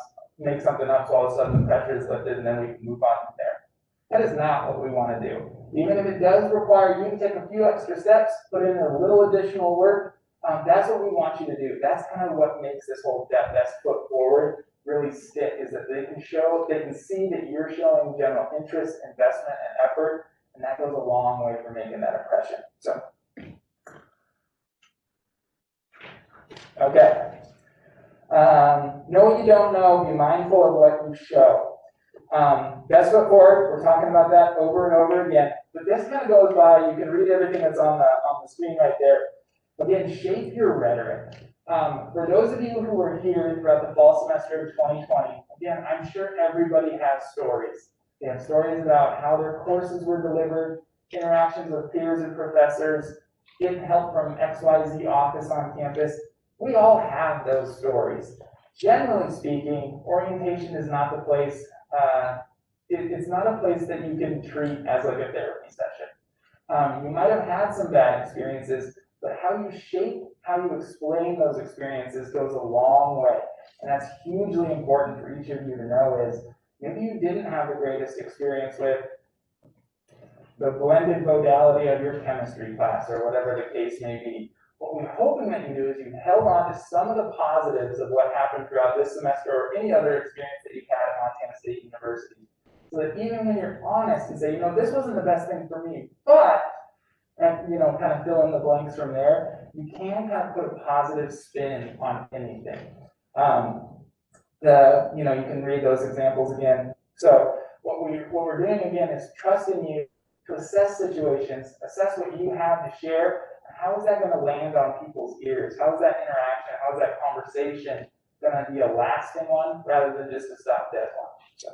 so all of a sudden the pressure is lifted and then we can move on from there. That is not what we want to do. Even if it does require you to take a few extra steps, put in a little additional work, that's what we want you to do. That's kind of what makes this whole best foot forward really stick, is that they can see that you're showing general interest, investment, and effort, and that goes a long way for making that impression. So, okay. Know what you don't know, be mindful of what you show. Best foot forward, we're talking about that over and over again. But this kind of goes by, you can read everything that's on the screen right there. Again, shape your rhetoric. For those of you who were here throughout the fall semester of 2020, again, I'm sure everybody has stories. They have stories about how their courses were delivered, interactions with peers and professors, getting help from XYZ office on campus. We all have those stories. Generally speaking, orientation is not the place, it's not a place that you can treat as like a therapy session. You might have had some bad experiences, but how you shape, how you explain those experiences goes a long way. And that's hugely important for each of you to know is, maybe you didn't have the greatest experience with the blended modality of your chemistry class or whatever the case may be. What we're hoping that you do is you've held on to some of the positives of what happened throughout this semester or any other experience that you've had at Montana State University. So that even when you're honest and say, this wasn't the best thing for me, but, and kind of fill in the blanks from there, you can kind of put a positive spin on anything. You can read those examples again. So what we're doing again is trusting you to assess situations, assess what you have to share, and how is that going to land on people's ears? How is that interaction, how is that conversation going to be a lasting one rather than just a stop-dead one? So,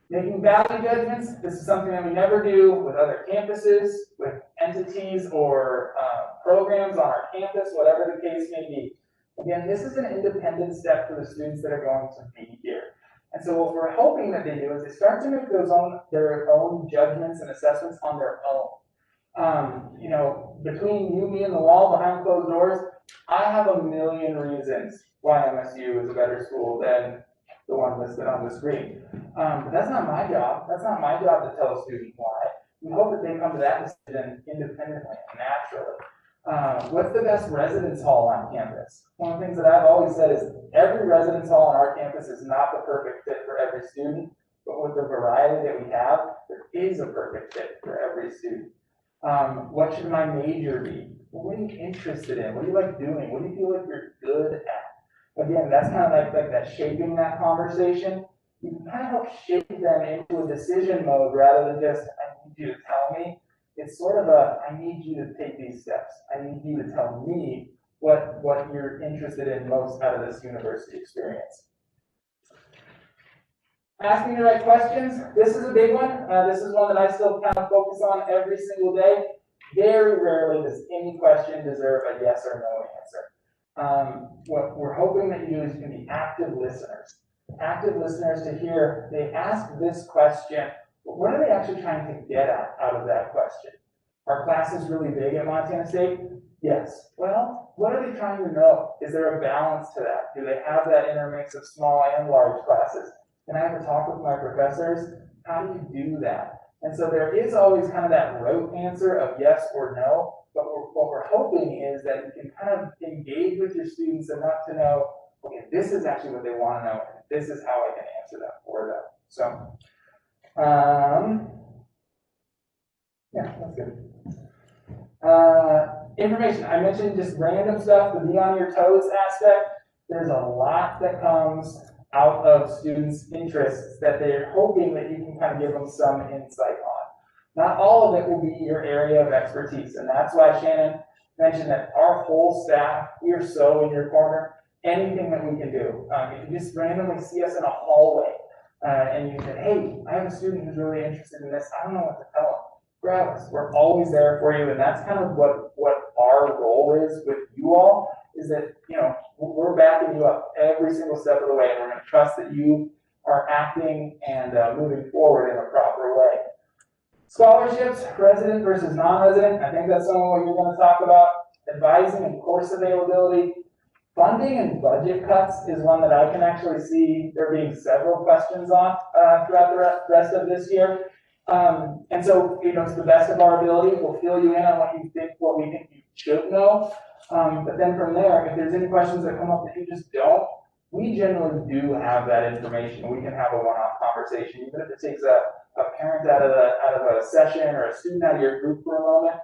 making value judgments, this is something that we never do with other campuses, with entities or programs on our campus, whatever the case may be. Again, this is an independent step for the students that are going to be here. And so what we're hoping that they do is they start to make their own judgments and assessments on their own. Between you, me, and the wall behind closed doors, I have a million reasons why MSU is a better school than the one listed on the screen. But that's not my job. That's not my job to tell a student why. We hope that they come to that decision independently and naturally. What's the best residence hall on campus? One of the things that I've always said is every residence hall on our campus is not the perfect fit for every student, but with the variety that we have, there is a perfect fit for every student. What should my major be? Well, what are you interested in? What do you like doing? What do you feel like you're good at? Again, that's kind of like that shaping that conversation. You can kind of help shape them into a decision mode rather than just, I need you to tell me. It's sort of I need you to take these steps. I need you to tell me what you're interested in most out of this university experience. Asking the right questions. This is a big one. This is one that I still kind of focus on every single day. Very rarely does any question deserve a yes or no answer. What we're hoping that you do is you can be active listeners. Active listeners to hear, they ask this question, but what are they actually trying to get out of that question? Are classes really big at Montana State? Yes. Well, what are they trying to know? Is there a balance to that? Do they have that intermix of small and large classes? Can I have a talk with my professors? How do you do that? And so there is always kind of that rote answer of yes or no, but what we're hoping is that you can kind of engage with your students enough to know, okay, this is actually what they want to know, and this is how I can answer that for them. So, yeah, that's good. Information. I mentioned just random stuff, the be on your toes aspect. There's a lot that comes out of students' interests that they're hoping that you can kind of give them some insight on. Not all of it will be your area of expertise, and that's why, Shannon, mention that our whole staff, we are so in your corner. Anything that we can do. If you just randomly see us in a hallway, and you say, hey, I have a student who's really interested in this, I don't know what to tell them. Grab us. We're always there for you, and that's kind of what our role is with you all, is that, you know, we're backing you up every single step of the way, and we're going to trust that you are acting and moving forward in a proper way. Scholarships, resident versus non-resident, I think that's some of what you're going to talk about. Advising and course availability. Funding and budget cuts is one that I can actually see there being several questions on throughout the rest of this year. And so, you know, to the best of our ability, we'll fill you in on what we think you should know. But then from there, if there's any questions that come up that you just don't, we generally do have that information. We can have a one-off conversation, even if it takes a parent out of a session or a student out of your group for a moment.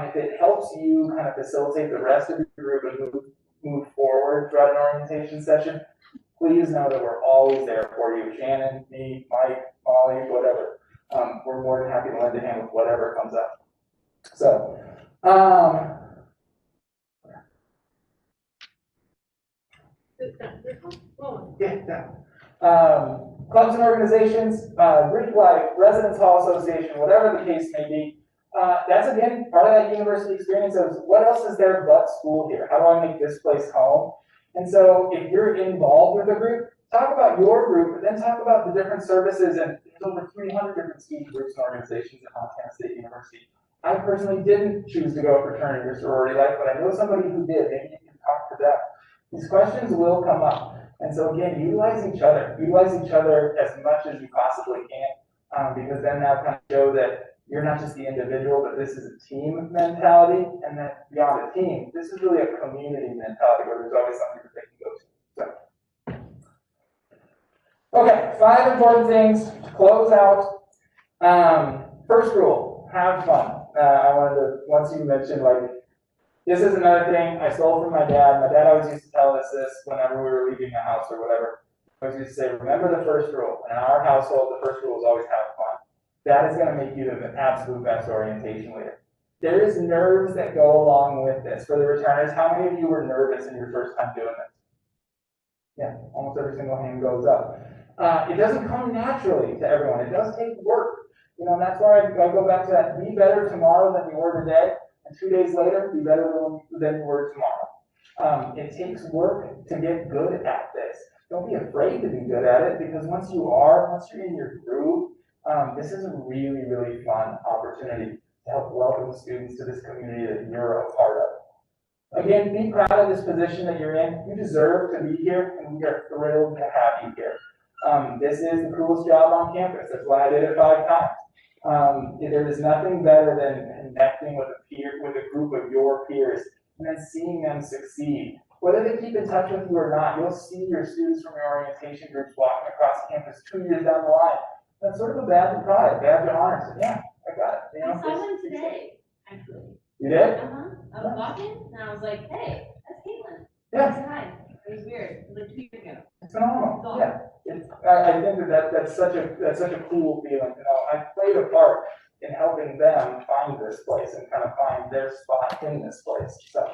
If it helps you kind of facilitate the rest of your group and move forward throughout an orientation session, please know that we're always there for you. Shannon, me, Mike, Molly, whatever. We're more than happy to lend a hand with whatever comes up. So, clubs and organizations, Greek Life, Residence Hall Association, whatever the case may be. That's again part of that university experience of what else is there but school here? How do I make this place home? And so if you're involved with a group, talk about your group, but then talk about the different services, and there's over 300 different student groups and organizations at Montana State University. I personally didn't choose to go fraternity or sorority life, but I know somebody who did. Maybe you can talk to them. These questions will come up. And so again, utilize each other as much as you possibly can, because then that'll kind of show that you're not just the individual, but this is a team mentality, and that beyond a team, this is really a community mentality where there's always something that they can go to. So, okay, 5 important things to close out. First rule, have fun. I wanted to, once you mentioned, like, this is another thing I stole from my dad. My dad always used to tell us this whenever we were leaving the house or whatever. He always used to say, remember the first rule. In our household, the first rule is always have fun. That is going to make you the absolute best orientation leader. There is nerves that go along with this. For the returners, how many of you were nervous in your first time doing this? Yeah, almost every single hand goes up. It doesn't come naturally to everyone. It does take work. You know, and that's why I go back to that. Be better tomorrow than you were today, and 2 days later, be better than you were tomorrow. It takes work to get good at this. Don't be afraid to be good at it, because once you're in your groove, this is a really, really fun opportunity to help welcome students to this community that you're a part of. Again, be proud of this position that you're in. You deserve to be here, and we are thrilled to have you here. This is the coolest job on campus. That's why I did it 5 times. There is nothing better than connecting with a group of your peers and then seeing them succeed. Whether they keep in touch with you or not, you'll see your students from your orientation groups walking across campus 2 years down the line. That's sort of a badge of pride, badge of honor. So, yeah, I got it. You know, I saw one today, actually. You did? I was walking and I was like, hey, that's Caitlin. Yeah. Say hi. It was weird. It was like 2 years ago. It's phenomenal. Yeah. I think that's such a cool feeling. You know, I played a part in helping them find this place and kind of find their spot in this place. So,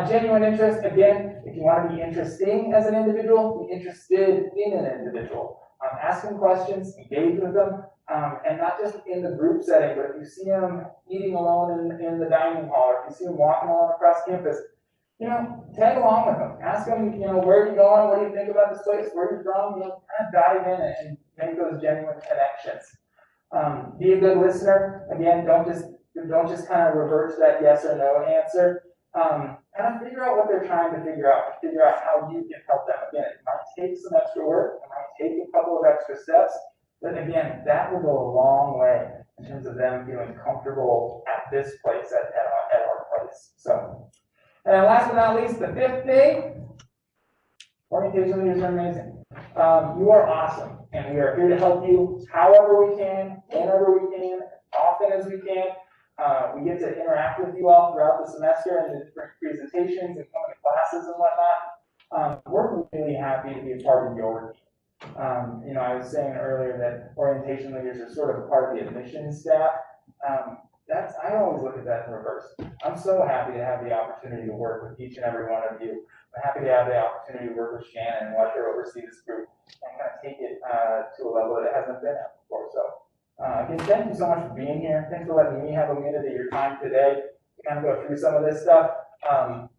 genuine interest. Again, if you want to be interesting as an individual, be interested in an individual. Ask them questions, engage with them, and not just in the group setting, but if you see them eating alone in the dining hall, or if you see them walking along across campus, you know, tag along with them. Ask them, you know, where are you going? What do you think about this place? Where are you from? You know, kind of dive in and make those genuine connections. Be a good listener. Again, don't just kind of revert to that yes or no answer. Kind of figure out what they're trying to figure out how you can help them. Again, it might take some extra work, it might take a couple of extra steps, but again, that will go a long way in terms of them feeling comfortable at this place, at our place. So, and last but not least, the 5th thing, orientation leaders are amazing. You are awesome, and we are here to help you however we can, whenever we can, often as we can. We get to interact with you all throughout the semester and the different presentations and coming to classes and whatnot. We're really happy to be a part of your team. You know, I was saying earlier that orientation leaders are sort of a part of the admissions staff. I always look at that in reverse. I'm so happy to have the opportunity to work with each and every one of you. I'm happy to have the opportunity to work with Shannon and watch her oversee this group and kind of take it to a level that it hasn't been at before. So again, thank you so much for being here. Thanks for letting me have a minute of your time today to kind of go through some of this stuff. I'm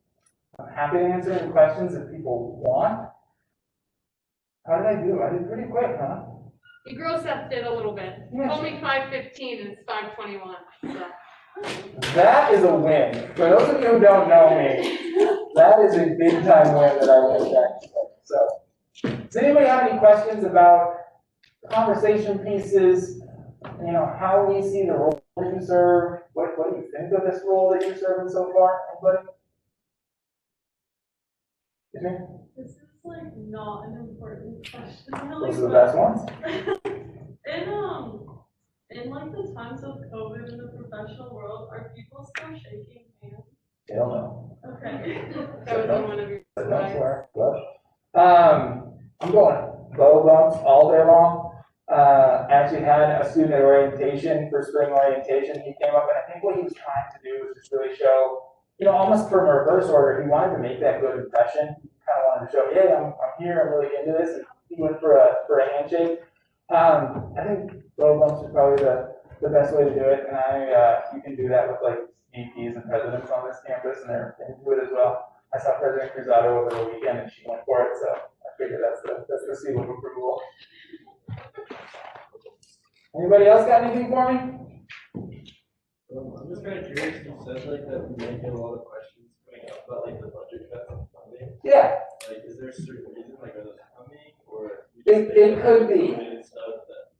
happy to answer any questions if people want. How did I do? I did pretty quick, huh? You gross up did a little bit. Yeah. Only 5:15 and it's 5:21. So. That is a win. For those of you who don't know me, that is a big time win that I went back. So, does anybody have any questions about the conversation pieces? You know, how we see the role that you serve? What do you think of this role that you're serving so far? Anybody? This is like not an important question. Those are the best ones. In like the times of COVID in the professional world, are people still shaking hands? Hell no. Okay. That was one of your No swear. I'm going bow bumps all day long. Actually had a student at orientation for spring orientation. He came up and I think what he was trying to do was just really show, you know, almost from a reverse order. He wanted to make that good impression. He kind of wanted to show, hey, I'm here. I'm really into this. And he went for a handshake. I think bow bumps is probably the best way to do it. And you can do that with like VPs and presidents on this campus, and they're into it as well. I saw President Cruzado over the weekend, and she went for it. So I figured that's the seal of approval. Anybody else got anything for me? I'm just kind of curious, you said like that we might get a lot of questions coming up about like the budget cuts and funding. Yeah. Like, is there a certain reason, like, are those coming, or? It could be.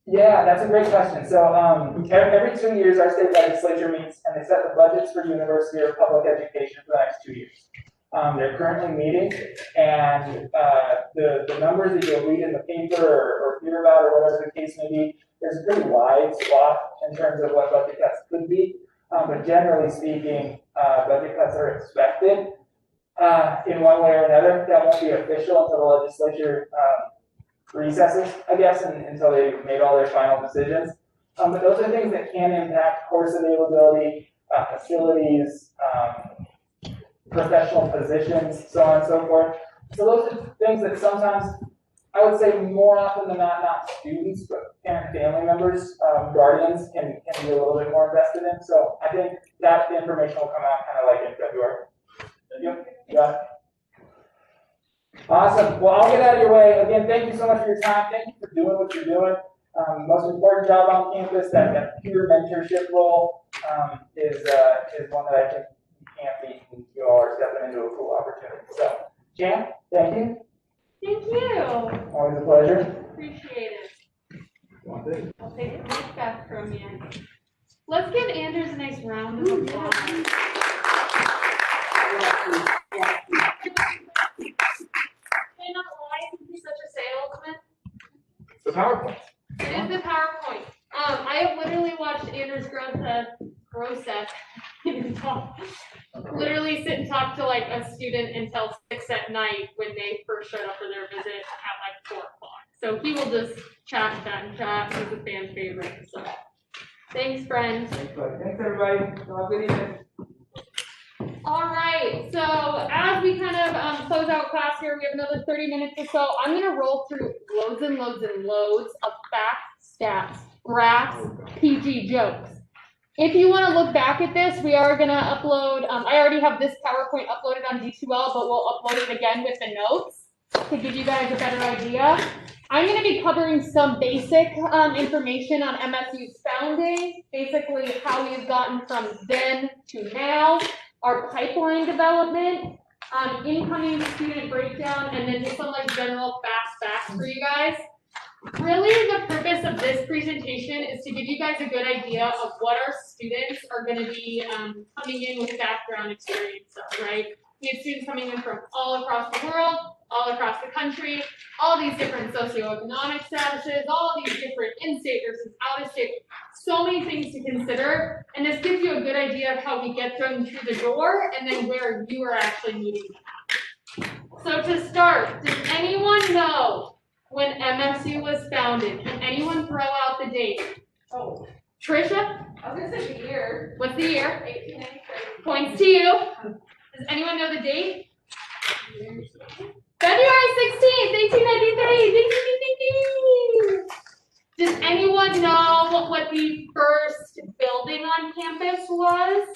Yeah, that's a great question. So every 2 years, our state legislature meets and they set the budgets for university or public education for the next 2 years. They're currently meeting, and the numbers that you'll read in the paper or hear about or whatever the case may be, there's a pretty wide swath in terms of what budget cuts could be. But generally speaking, budget cuts are expected in one way or another. That won't be official until the legislature recesses, I guess, until they've made all their final decisions. But those are things that can impact course availability, facilities, professional positions, so on and so forth. So those are things that sometimes, I would say more often than not students, but parent family members, guardians can be a little bit more invested in. So I think that information will come out kind of like in February. Yeah. Awesome. Well, I'll get out of your way. Again, thank you so much for your time. Thank you for doing what you're doing. Most important job on campus, that peer mentorship role is one that I think you can't beat, and you all are stepping into a cool opportunity. So, Jan, thank you. Thank you. Always a pleasure. Appreciate it. I'll take it right back from you. Let's give Anders a nice round of applause. He's such a salesman. The PowerPoint. It is the PowerPoint. I have literally watched Anders Grosset literally sit and talk to like a student until 6 at night when they first showed up for their visit at like 4 o'clock. So he will just chat. He's a fan favorite. So thanks, friend. Thanks, everybody. Have a good evening. All right, so as we kind of close out class here, we have another 30 minutes or so. I'm going to roll through loads and loads and loads of facts, stats, graphs, PG jokes. If you want to look back at this, we are going to upload, I already have this PowerPoint uploaded on D2L, but we'll upload it again with the notes to give you guys a better idea. I'm going to be covering some basic information on MSU's founding, basically how we've gotten from then to now, our pipeline development, incoming student breakdown, and then just some like general fast facts for you guys. Really, the purpose of this presentation is to give you guys a good idea of what our students are going to be coming in with background experience of, right? We have students coming in from all across the world, all across the country, all these different socioeconomic statuses, all these different in-state versus out-of-state, so many things to consider. And this gives you a good idea of how we get them through the door and then where you are actually meeting them. So to start, does anyone know when MSU was founded? Can anyone throw out the date? Oh, Trisha, I was gonna say the year. what's the year? 1893. Points to you. Does anyone know the date? February 16th, 1893. Ding, ding, ding, ding, ding. Does anyone know what the first building on campus was?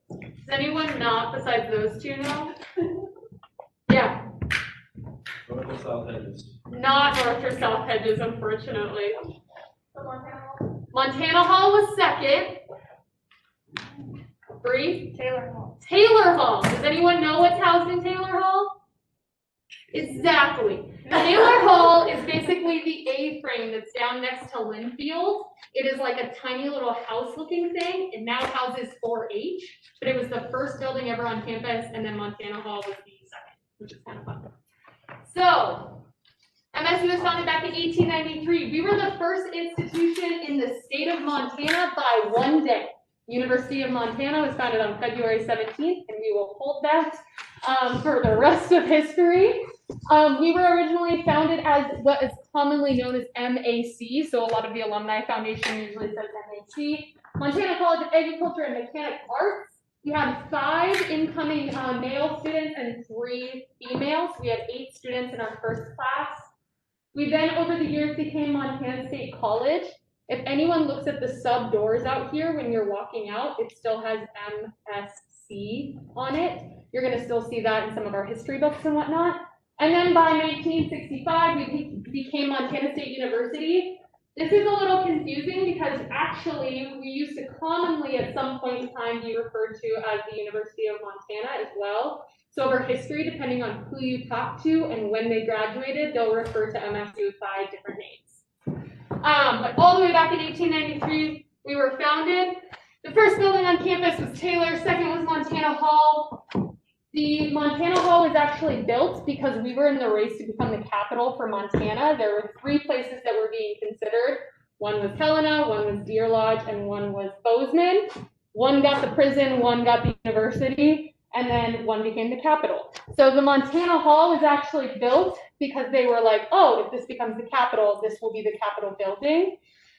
Does anyone not besides those two know? Yeah, North and south edges. not North or South Hedges, unfortunately. The Montana Hall. Montana Hall was second. Bree? Taylor Hall. Taylor Hall. Does anyone know what's housed in Taylor Hall? Exactly. Taylor Hall is basically the A-frame that's down next to Linfield. It is like a tiny little house-looking thing. It now houses 4-H, but it was the first building ever on campus, and then Montana Hall was the second, which is kind of fun. So, MSU was founded back in 1893. We were the first institution in the state of Montana by one day. University of Montana was founded on February 17th, and we will hold that for the rest of history. We were originally founded as what is commonly known as MAC, so a lot of the Alumni Foundation usually says MAC. Montana College of Agriculture and Mechanic Arts. We had 5 incoming male students and 3 females. We had 8 students in our first class. We then, over the years, became Montana State College. If anyone looks at the sub doors out here when you're walking out, it still has MSC on it. You're going to still see that in some of our history books and whatnot. And then by 1965, we became Montana State University. This is a little confusing because actually we used to commonly at some point in time be referred to as the University of Montana as well. So over history, depending on who you talk to and when they graduated, they'll refer to MSU by different names. But all the way back in 1893, we were founded. The first building on campus was Taylor, second was Montana Hall. The Montana Hall was actually built because we were in the race to become the capital for Montana. There were 3 places that were being considered. One was Helena, one was Deer Lodge, and one was Bozeman. One got the prison, one got the university, and then one became the capital. So the Montana Hall was actually built because they were like, oh, if this becomes the capital, this will be the capital building.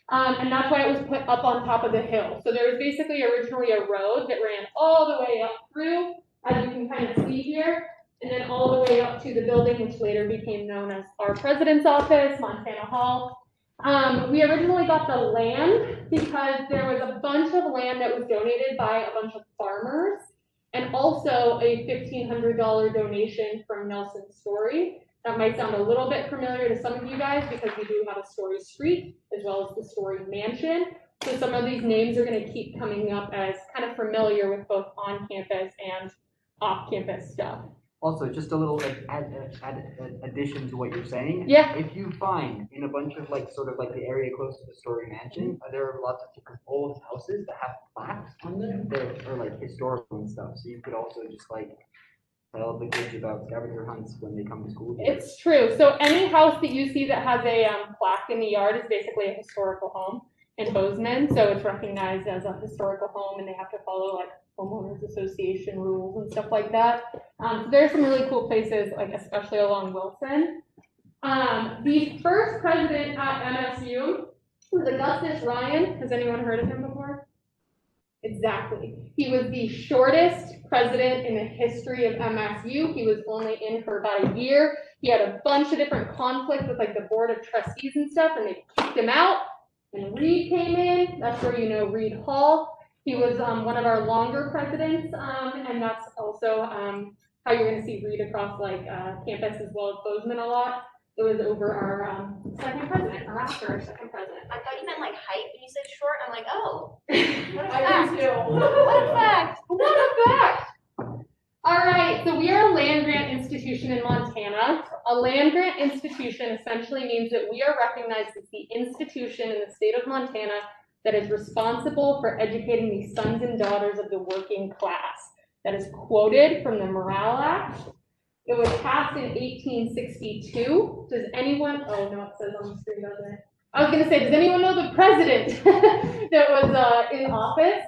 And that's why it was put up on top of the hill. So there was basically originally a road that ran all the way up through, as you can kind of see here, and then all the way up to the building, which later became known as our president's office, Montana Hall. We originally got the land because there was a bunch of land that was donated by a bunch of farmers, and also a $1,500 donation from Nelson Story. That might sound a little bit familiar to some of you guys because we do have a Story Street as well as the Story Mansion. So some of these names are going to keep coming up as kind of familiar with both on campus and off campus stuff. Also, just a little like addition to what you're saying. Yeah. If you find in a bunch of like sort of like the area close to the Story Mansion, there are lots of different old houses that have plaques on them that are like historical and stuff. So you could also just like tell the kids about scavenger hunts when they come to school. It's true. So any house that you see that has a plaque in the yard is basically a historical home in Bozeman. So it's recognized as a historical home, and they have to follow like homeowners association rules and stuff like that. So there's some really cool places, like especially along Wilson. The first president at MSU was Augustus Ryan. Has anyone heard of him before? Exactly. He was the shortest president in the history of MSU. He was only in for about a year. He had a bunch of different conflicts with like the board of trustees and stuff, and they kicked him out. And Reed came in. That's where you know Reed Hall. He was one of our longer presidents, and that's also how you're going to see Reed across like campus as well as Bozeman a lot. It was over our second president, or after our second president. I thought you meant like height when you said short. I'm like, oh, what a I fact. do too. What a fact. What a fact! All right, so we are a land grant institution in Montana. A land grant institution essentially means that we are recognized as the institution in the state of Montana that is responsible for educating the sons and daughters of the working class. That is quoted from the Morale Act. It was passed in 1862. Does anyone, oh no, it says on the screen, doesn't it? I was gonna say, does anyone know the president that was in office?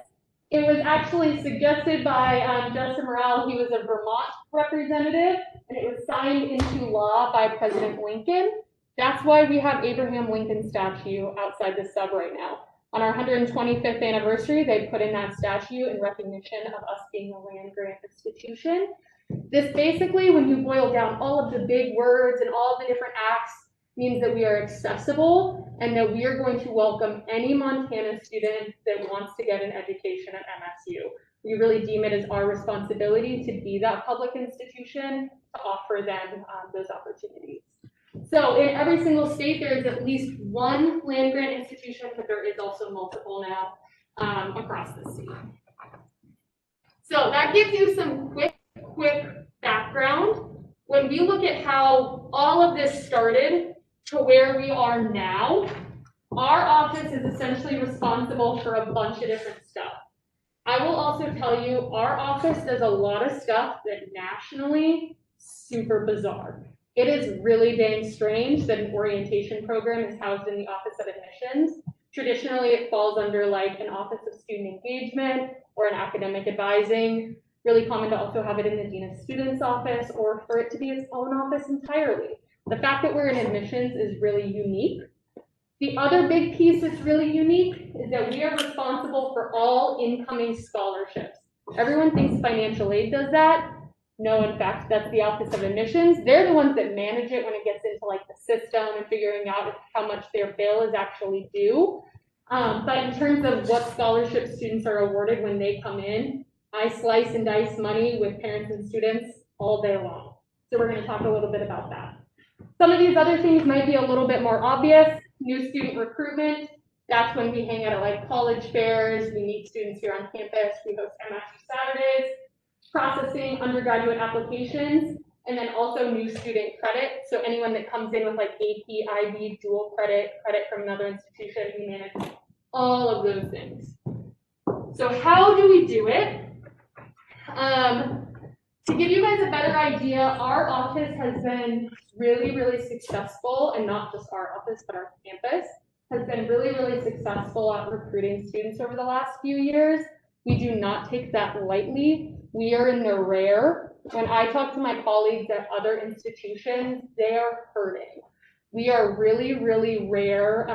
It was actually suggested by Justin Morale. He was a Vermont representative, and it was signed into law by President Lincoln. That's why we have Abraham Lincoln statue outside the sub right now. On our 125th anniversary, they put in that statute in recognition of us being a land grant institution. This basically, when you boil down all of the big words and all of the different acts, means that we are accessible and that we are going to welcome any Montana student that wants to get an education at MSU. We really deem it as our responsibility to be that public institution to offer them those opportunities. So in every single state, there is at least one land grant institution, but there is also multiple now across the state. So that gives you some quick background. When we look at how all of this started to where we are now, our office is essentially responsible for a bunch of different stuff. I will also tell you, our office does a lot of stuff that nationally, super bizarre. It is really dang strange that an orientation program is housed in the Office of Admissions. Traditionally, it falls under like an Office of Student Engagement or an academic advising. Really common to also have it in the Dean of Students office or for it to be its own office entirely. The fact that we're in admissions is really unique. The other big piece that's really unique is that we are responsible for all incoming scholarships. Everyone thinks financial aid does that. No, in fact, that's the Office of Admissions. They're the ones that manage it when it gets into like the system and figuring out how much their bill is actually due. But in terms of what scholarship students are awarded when they come in, I slice and dice money with parents and students all day long. So we're going to talk a little bit about that. Some of these other things might be a little bit more obvious. New student recruitment, that's when we hang out at like college fairs, we meet students here on campus, we host MSU Saturdays, processing undergraduate applications, and then also new student credit. So anyone that comes in with like AP, IB, dual credit, credit from another institution, we manage all of those things. So how do we do it? To give you guys a better idea, our office has been really, really successful, and not just our office, but our campus has been really, really successful at recruiting students over the last few years. We do not take that lightly. We are in the rare. When I talk to my colleagues at other institutions, they are hurting. We are really, really rare,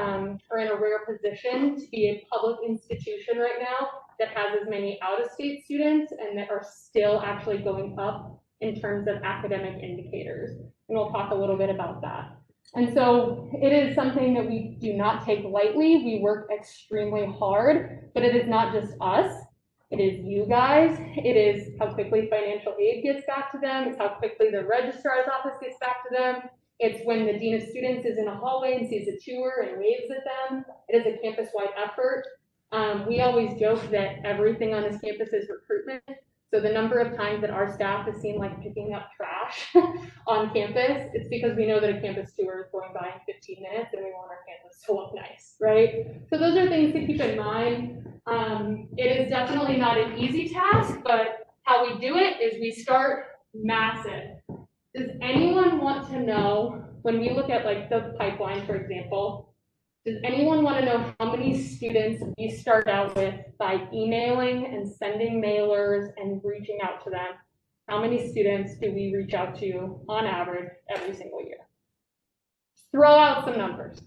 or in a rare position to be a public institution right now that has as many out-of-state students and that are still actually going up in terms of academic indicators. And we'll talk a little bit about that. And so it is something that we do not take lightly. We work extremely hard, but it is not just us. It is you guys. It is how quickly financial aid gets back to them. It's how quickly the registrar's office gets back to them. It's when the dean of students is in a hallway and sees a tour and waves at them. It is a campus-wide effort. We always joke that everything on this campus is recruitment. So the number of times that our staff has seen like picking up trash on campus, it's because we know that a campus tour is going by in 15 minutes and we want our campus to look nice, right? So those are things to keep in mind. It is definitely not an easy task, but how we do it is we start massive. Does anyone want to know, when we look at like the pipeline, for example, does anyone want to know how many students we start out with by emailing and sending mailers and reaching out to them? How many students do we reach out to on average every single year? Throw out some numbers.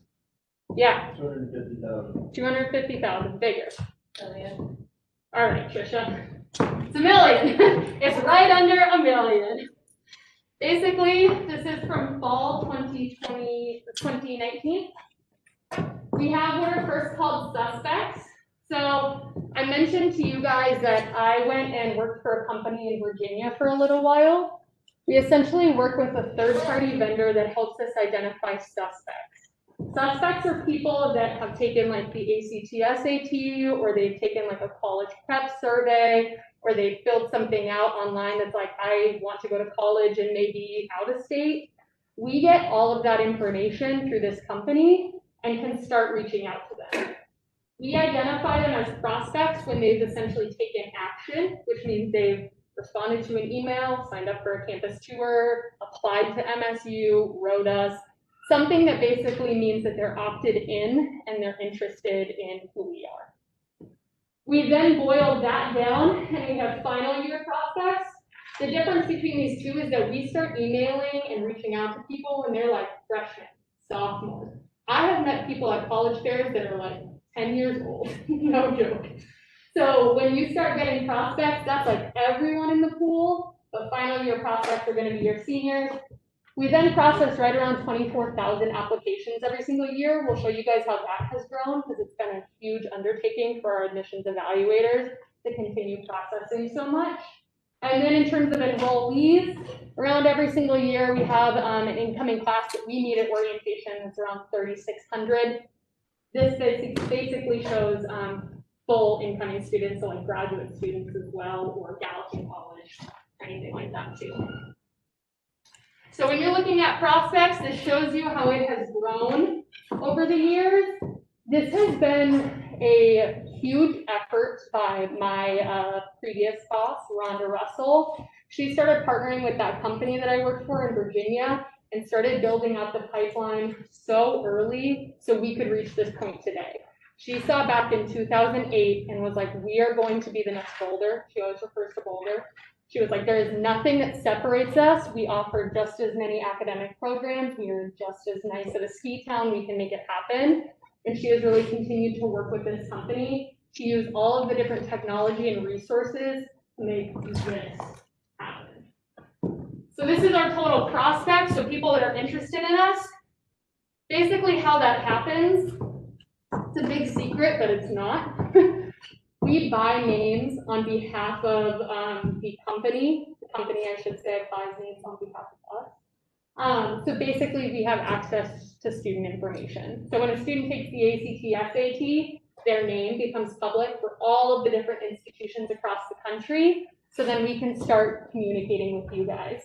Yeah. 250,000. 250,000, bigger. Million. All right, Trisha. It's a million. It's right under a million. Basically, this is from fall 2019. We have what are first called suspects. So I mentioned to you guys that I went and worked for a company in Virginia for a little while. We essentially work with a third-party vendor that helps us identify suspects. Suspects are people that have taken like the ACT, SAT, or they've taken like a college prep survey, or they filled something out online that's like, I want to go to college and maybe out of state. We get all of that information through this company and can start reaching out to them. We identify them as prospects when they've essentially taken action, which means they've responded to an email, signed up for a campus tour, applied to MSU, wrote us, something that basically means that they're opted in and they're interested in who we are. We then boil that down and we have final year prospects. The difference between these two is that we start emailing and reaching out to people when they're like freshmen, sophomores. I have met people at college fairs that are like 10 years old, no joke. So when you start getting prospects, that's like everyone in the pool, but final year prospects are gonna be your seniors. We then process right around 24,000 applications every single year. We'll show you guys how that has grown, because it's been a huge undertaking for our admissions evaluators to continue processing so much. And then in terms of enrollees, around every single year, we have an incoming class that we meet at orientation. It's around 3,600. This basically shows full incoming students, so like graduate students as well, or Gallatin College, anything like that too. So when you're looking at prospects, this shows you how it has grown over the years. This has been a huge effort by my previous boss, Rhonda Russell. She started partnering with that company that I worked for in Virginia and started building out the pipeline so early so we could reach this point today. She saw back in 2008 and was like, we are going to be the next Boulder. She always refers to Boulder. She was like, there is nothing that separates us. We offer just as many academic programs. We are just as nice of a ski town. We can make it happen. And she has really continued to work with this company to use all of the different technology and resources to make this happen. So this is our total prospects, so people that are interested in us. Basically how that happens, it's a big secret, but it's not. We buy names on behalf of the company. The company, I should say, buys names on behalf of us. So basically, we have access to student information. So when a student takes the ACT, SAT, their name becomes public for all of the different institutions across the country. So then we can start communicating with you guys.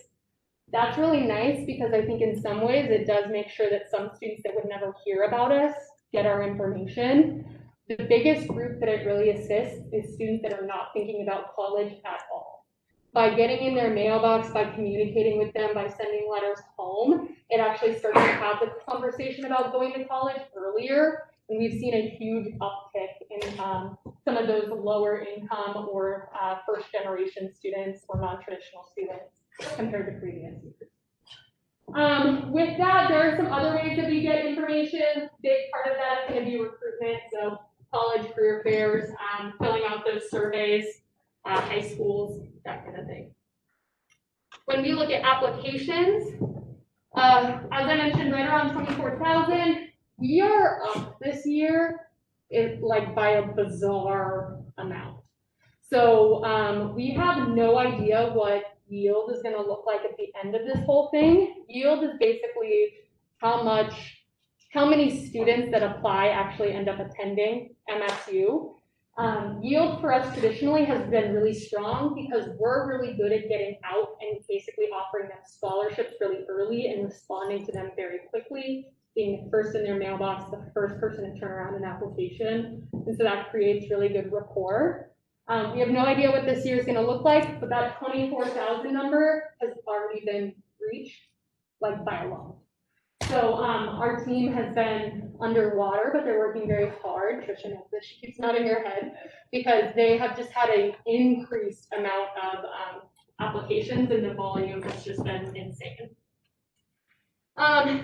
That's really nice because I think in some ways it does make sure that some students that would never hear about us get our information. The biggest group that it really assists is students that are not thinking about college at all. By getting in their mailbox, by communicating with them, by sending letters home, it actually starts to have the conversation about going to college earlier. And we've seen a huge uptick in some of those lower income or first generation students or non-traditional students compared to previous years. With that, there are some other ways that we get information. Big part of that is going to be recruitment. So college career fairs, filling out those surveys, high schools, that kind of thing. When we look at applications, as I mentioned, right around 24,000, we are up this year by a bizarre amount. So we have no idea what yield is going to look like at the end of this whole thing. Yield is basically how many students that apply actually end up attending MSU. Yield for us traditionally has been really strong because we're really good at getting out and basically offering them scholarships really early and responding to them very quickly, being the first in their mailbox, the first person to turn around an application. And so that creates really good rapport. We have no idea what this year is going to look like, but that 24,000 number has already been reached, like by a lot. So our team has been underwater, but they're working very hard. Trisha knows this, she keeps nodding her head, because they have just had an increased amount of applications, and the volume has just been insane.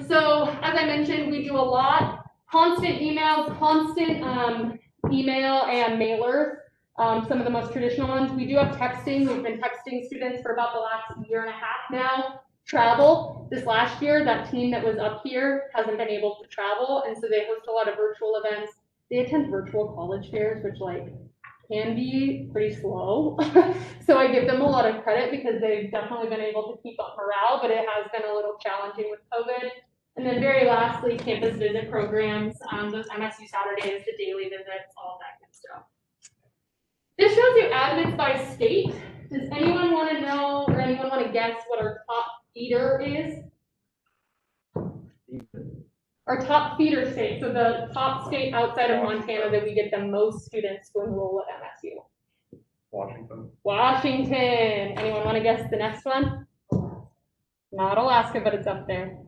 So as I mentioned, we do a lot, constant emails, constant email and mailers. Some of the most traditional ones. We do have texting. We've been texting students for about the last year and a half now. Travel. This last year, that team that was up here hasn't been able to travel, and so they host a lot of virtual events. They attend virtual college fairs, which can be pretty slow. So I give them a lot of credit because they've definitely been able to keep up morale, but it has been a little challenging with COVID. And then very lastly, campus visit programs, those MSU Saturdays, the daily visits, all of that good stuff. This shows you admits by state. Does anyone want to know or anyone want to guess what our top feeder is? Our top feeder state, so the top state outside of Montana that we get the most students to enroll at MSU. Washington. Washington. Anyone want to guess the next one? Not Alaska, but it's up there.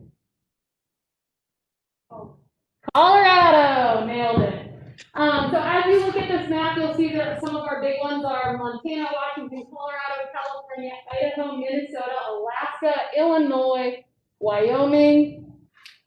Colorado, nailed it. So as you look at this map, you'll see that some of our big ones are Montana, Washington, Colorado, California, Idaho, Minnesota, Alaska, Illinois, Wyoming,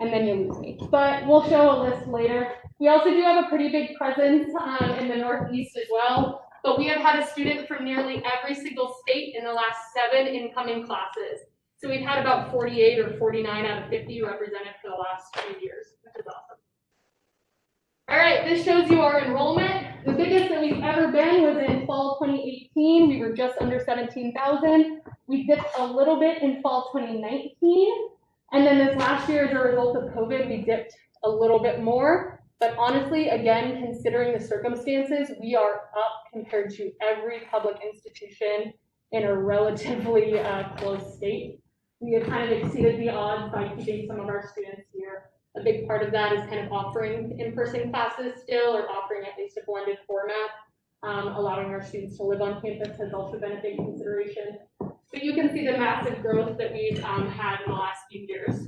and then you lose me. But we'll show a list later. We also do have a pretty big presence in the Northeast as well, but we have had a student from nearly every single state in the last 7 incoming classes. So we've had about 48 or 49 out of 50 represented for the last 2 years, which is awesome. All right, this shows you our enrollment. The biggest that we've ever been was in fall 2018. We were just under 17,000. We dipped a little bit in fall 2019. And then this last year, as a result of COVID, we dipped a little bit more. But honestly, again, considering the circumstances, we are up compared to every public institution in a relatively close state. We have kind of exceeded the odds by keeping some of our students here. A big part of that is kind of offering in-person classes still, or offering at least a blended format. Allowing our students to live on campus has also been a big consideration. But you can see the massive growth that we've had in the last few years.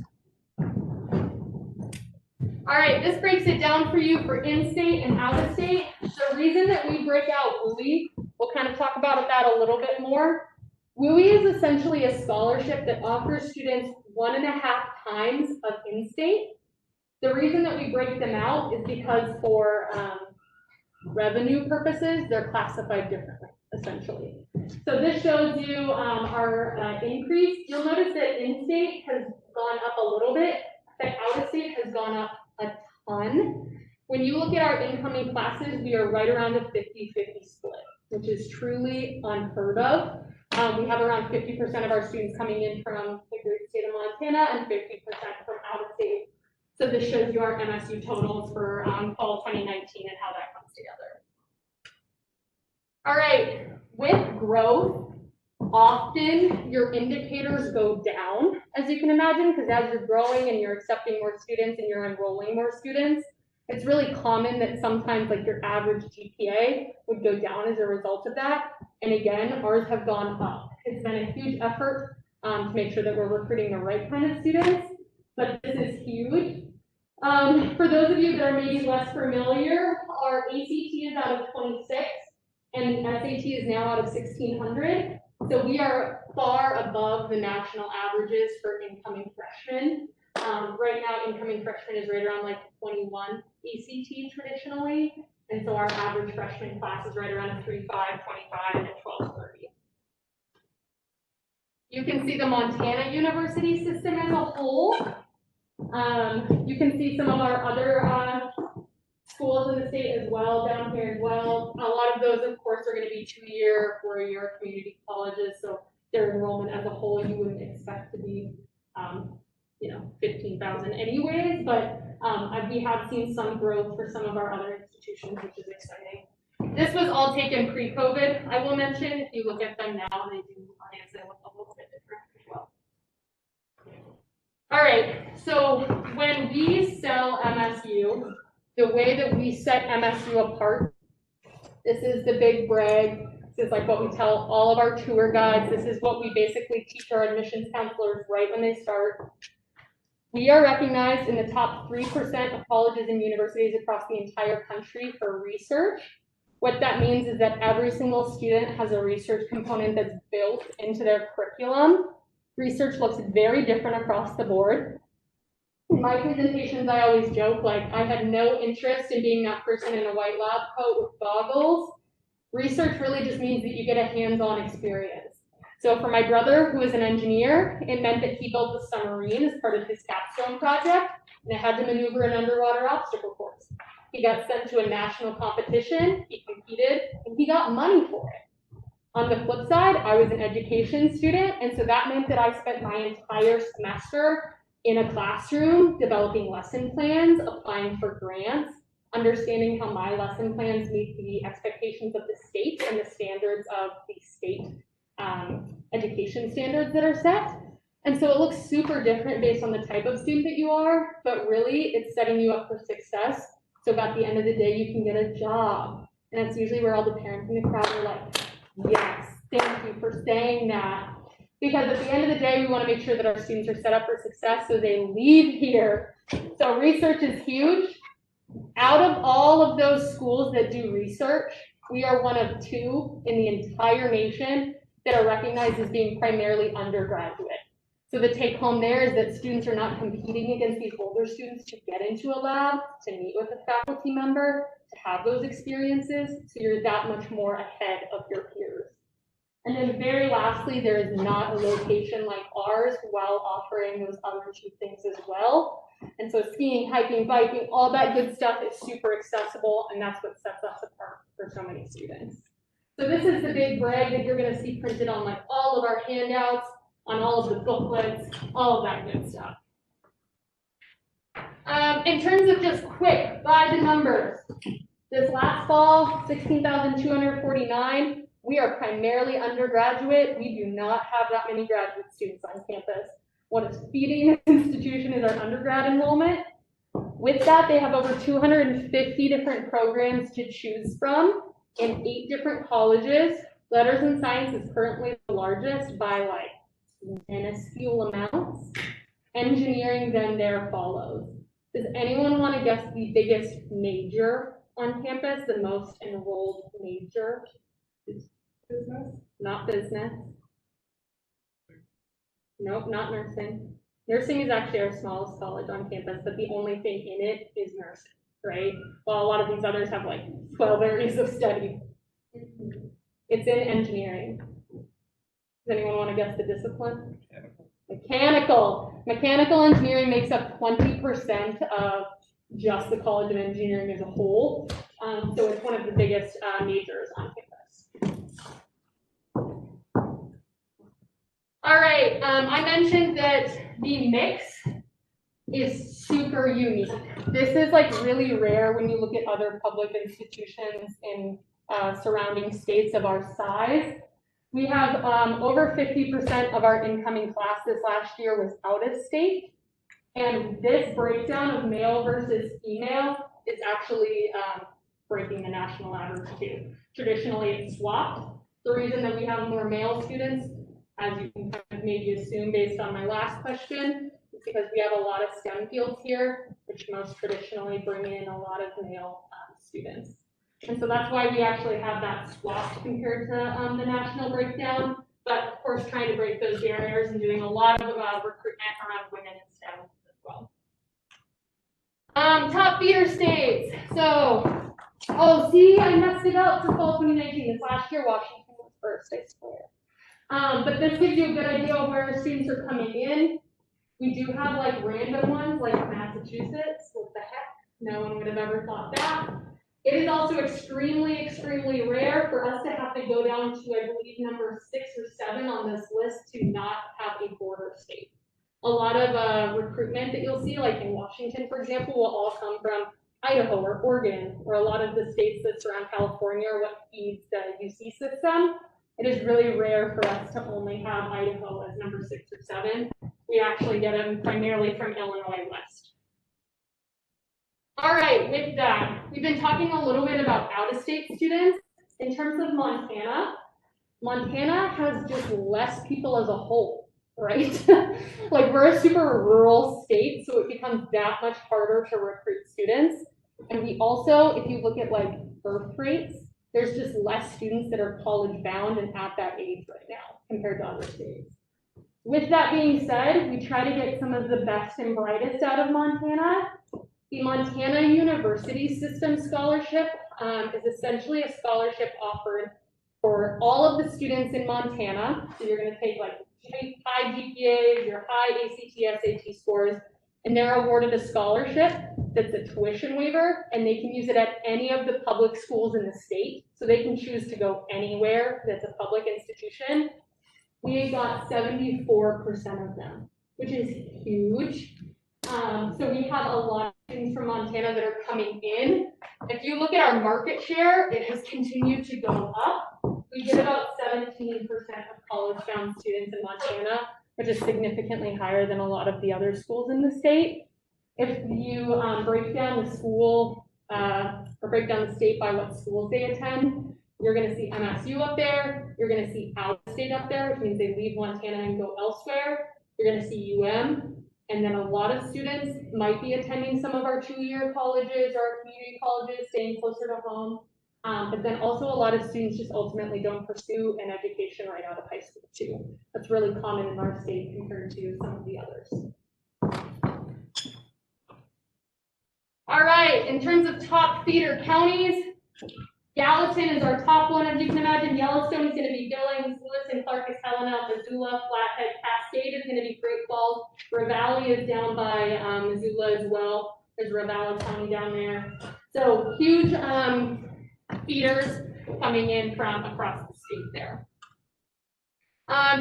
All right, this breaks it down for you for in-state and out-of-state. The reason that we break out WUI, we'll kind of talk about that a little bit more. WUI is essentially a scholarship that offers students 1.5 times of in-state. The reason that we break them out is because for revenue purposes, they're classified differently, essentially. So this shows you our increase. You'll notice that in-state has gone up a little bit, but out-of-state has gone up a ton. When you look at our incoming classes, we are right around a 50-50 split, which is truly unheard of. We have around 50% of our students coming in from the great state of Montana and 50% from out of state. So this shows you our MSU totals for fall 2019 and how that comes together. All right, with growth, often your indicators go down, as you can imagine, because as you're growing and you're accepting more students and you're enrolling more students, it's really common that sometimes like your average GPA would go down as a result of that. And again, ours have gone up. It's been a huge effort to make sure that we're recruiting the right kind of students, but this is huge. For those of you that are maybe less familiar, our ACT is out of 26 and SAT is now out of 1,600. So we are far above the national averages for incoming freshmen. Right now, incoming freshman is right around like 21 ACT traditionally. And so our average freshman class is right around 3.5, 25, and 12.30. You can see the Montana University system as a whole. You can see some of our other schools in the state as well, down here as well. A lot of those, of course, are going to be 2-year, 4-year community colleges. So their enrollment as a whole, you wouldn't expect to be, 15,000 anyways. But we have seen some growth for some of our other institutions, which is exciting. This was all taken pre-COVID. I will mention, if you look at them now, they do honestly look a little bit different as well. All right, so when we sell MSU, the way that we set MSU apart, this is the big brag. This is like what we tell all of our tour guides. This is what we basically teach our admissions counselors right when they start. We are recognized in the top 3% of colleges and universities across the entire country for research. What that means is that every single student has a research component that's built into their curriculum. Research looks very different across the board. In my presentations, I always joke, like, I had no interest in being that person in a white lab coat with goggles. Research really just means that you get a hands-on experience. So for my brother, who is an engineer, it meant that he built a submarine as part of his capstone project, and it had to maneuver an underwater obstacle course. He got sent to a national competition, he competed, and he got money for it. On the flip side, I was an education student, and so that meant that I spent my entire semester in a classroom developing lesson plans, applying for grants, understanding how my lesson plans meet the expectations of the state and the standards of the state education standards that are set. And so it looks super different based on the type of student that you are, but really it's setting you up for success. So at the end of the day, you can get a job. And that's usually where all the parents in the crowd are like, yes, thank you for saying that. Because at the end of the day, we want to make sure that our students are set up for success so they leave here. So research is huge. Out of all of those schools that do research, we are one of 2 in the entire nation that are recognized as being primarily undergraduate. So the take home there is that students are not competing against these older students to get into a lab, to meet with a faculty member, to have those experiences. So you're that much more ahead of your peers. And then very lastly, there is not a location like ours while offering those other two things as well. And so skiing, hiking, biking, all that good stuff is super accessible, and that's what sets us apart for so many students. So this is the big brag that you're gonna see printed on like all of our handouts, on all of the booklets, all of that good stuff. In terms of just quick, by the numbers, this last fall, 16,249, we are primarily undergraduate. We do not have that many graduate students on campus. What is feeding this institution is our undergrad enrollment. With that, they have over 250 different programs to choose from in 8 different colleges. Letters and science is currently the largest by like minuscule amounts. Engineering then there follows. Does anyone want to guess the biggest major on campus, the most enrolled major? Business? Not business. Nope, not nursing. Nursing is actually our smallest college on campus, but the only thing in it is nursing, right? While a lot of these others have like 12 areas of study. It's in engineering. Does anyone want to guess the discipline? Mechanical. Mechanical engineering makes up 20% of just the College of Engineering as a whole. So it's one of the biggest majors on campus. All right, I mentioned that the mix is super unique. This is like really rare when you look at other public institutions in surrounding states of our size. We have over 50% of our incoming class this last year was out of state. And this breakdown of male versus female is actually breaking the national average too. Traditionally, it's swapped. The reason that we have more male students, as you can kind of maybe assume based on my last question, is because we have a lot of STEM fields here, which most traditionally bring in a lot of male students. And so that's why we actually have that swapped compared to the national breakdown. But of course, trying to break those barriers and doing a lot of recruitment around women in STEM as well. Top feeder states. So, oh, see, I messed it up for fall 2019. This last year, Washington was first, I swear. But this gives you a good idea of where students are coming in. We do have like random ones like Massachusetts. What the heck? No one would have ever thought that. It is also extremely, extremely rare for us to have to go down to, I believe, number 6 or 7 on this list to not have a border state. A lot of recruitment that you'll see, like in Washington, for example, will all come from Idaho or Oregon, or a lot of the states that surround California are what feeds the UC system. It is really rare for us to only have Idaho as number 6 or 7. We actually get them primarily from Illinois West. All right, with that, we've been talking a little bit about out-of-state students. In terms of Montana, Montana has just less people as a whole, right? Like we're a super rural state, so it becomes that much harder to recruit students. And we also, if you look at like birth rates, there's just less students that are college bound and at that age right now compared to other states. With that being said, we try to get some of the best and brightest out of Montana. The Montana University System Scholarship is essentially a scholarship offered for all of the students in Montana. So you're going to take like high GPAs, your high ACT, SAT scores, and they're awarded a scholarship that's a tuition waiver, and they can use it at any of the public schools in the state. So they can choose to go anywhere that's a public institution. We got 74% of them, which is huge. So we have a lot of students from Montana that are coming in. If you look at our market share, it has continued to go up. We get about 17% of college-bound students in Montana, which is significantly higher than a lot of the other schools in the state. If you break down the school, or break down the state by what schools they attend, you're going to see MSU up there. You're going to see out-of-state up there, which means they leave Montana and go elsewhere. You're going to see UM. And then a lot of students might be attending some of our 2-year colleges or our community colleges, staying closer to home. But then also a lot of students just ultimately don't pursue an education right out of high school too. That's really common in our state compared to some of the others. All right, in terms of top feeder counties, Gallatin is our top one, as you can imagine. Yellowstone is going to be Billings, Lewis and Clark is Helena, Missoula, Flathead, Cascade is going to be Great Falls, Ravalli is down by Missoula as well. There's Ravalli County down there. So huge feeders coming in from across the state there.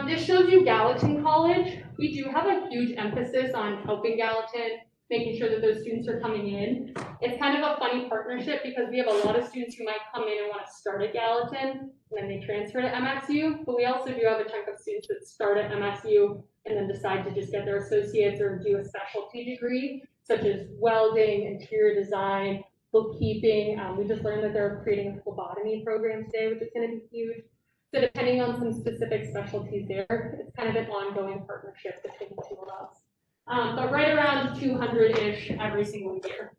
This shows you Gallatin College. We do have a huge emphasis on helping Gallatin, making sure that those students are coming in. It's kind of a funny partnership because we have a lot of students who might come in and want to start at Gallatin and then they transfer to MSU, but we also do have a chunk of students that start at MSU and then decide to just get their associates or do a specialty degree, such as welding, interior design, bookkeeping. We just learned that they're creating a phlebotomy program today, which is going to be huge. So depending on some specific specialties there, it's kind of an ongoing partnership between the two of us. But right around 200-ish every single year.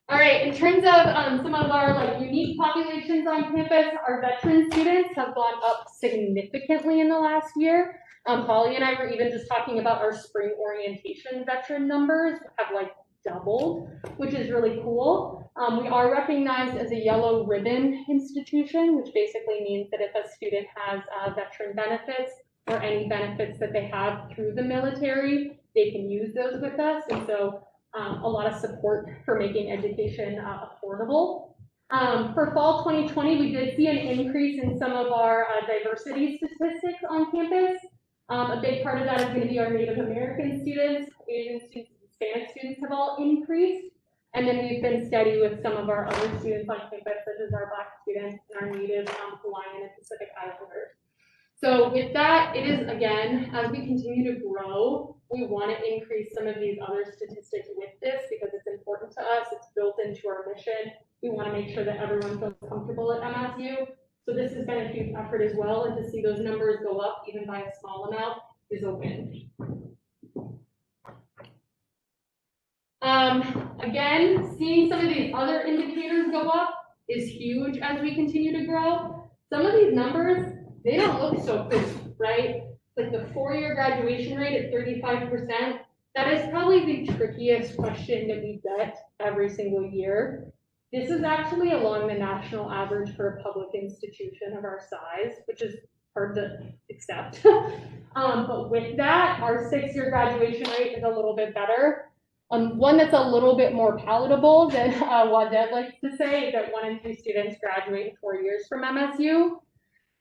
All right, in terms of some of our unique populations on campus, our veteran students have gone up significantly in the last year. Holly and I were even just talking about our spring orientation veteran numbers have doubled, which is really cool. We are recognized as a yellow ribbon institution, which basically means that if a student has veteran benefits or any benefits that they have through the military, they can use those with us. And so a lot of support for making education affordable. For fall 2020, we did see an increase in some of our diversity statistics on campus. A big part of that is going to be our Native American students, Asian students, Hispanic students have all increased. And then we've been steady with some of our other students on campus, such as our Black students and our Native, Hawaiian, and Pacific Islanders. So with that, it is, again, as we continue to grow, we want to increase some of these other statistics with this because it's important to us. It's built into our mission. We want to make sure that everyone feels comfortable at MSU. So this has been a huge effort as well, and to see those numbers go up even by a small amount is a win. Again, seeing some of these other indicators go up is huge as we continue to grow. Some of these numbers, they don't look so good, right? Like the 4-year graduation rate at 35%, that is probably the trickiest question that we get every single year. This is actually along the national average for a public institution of our size, which is hard to accept. But with that, our 6-year graduation rate is a little bit better. One that's a little bit more palatable than what Deb likes to say is that 1 in 3 students graduate in 4 years from MSU.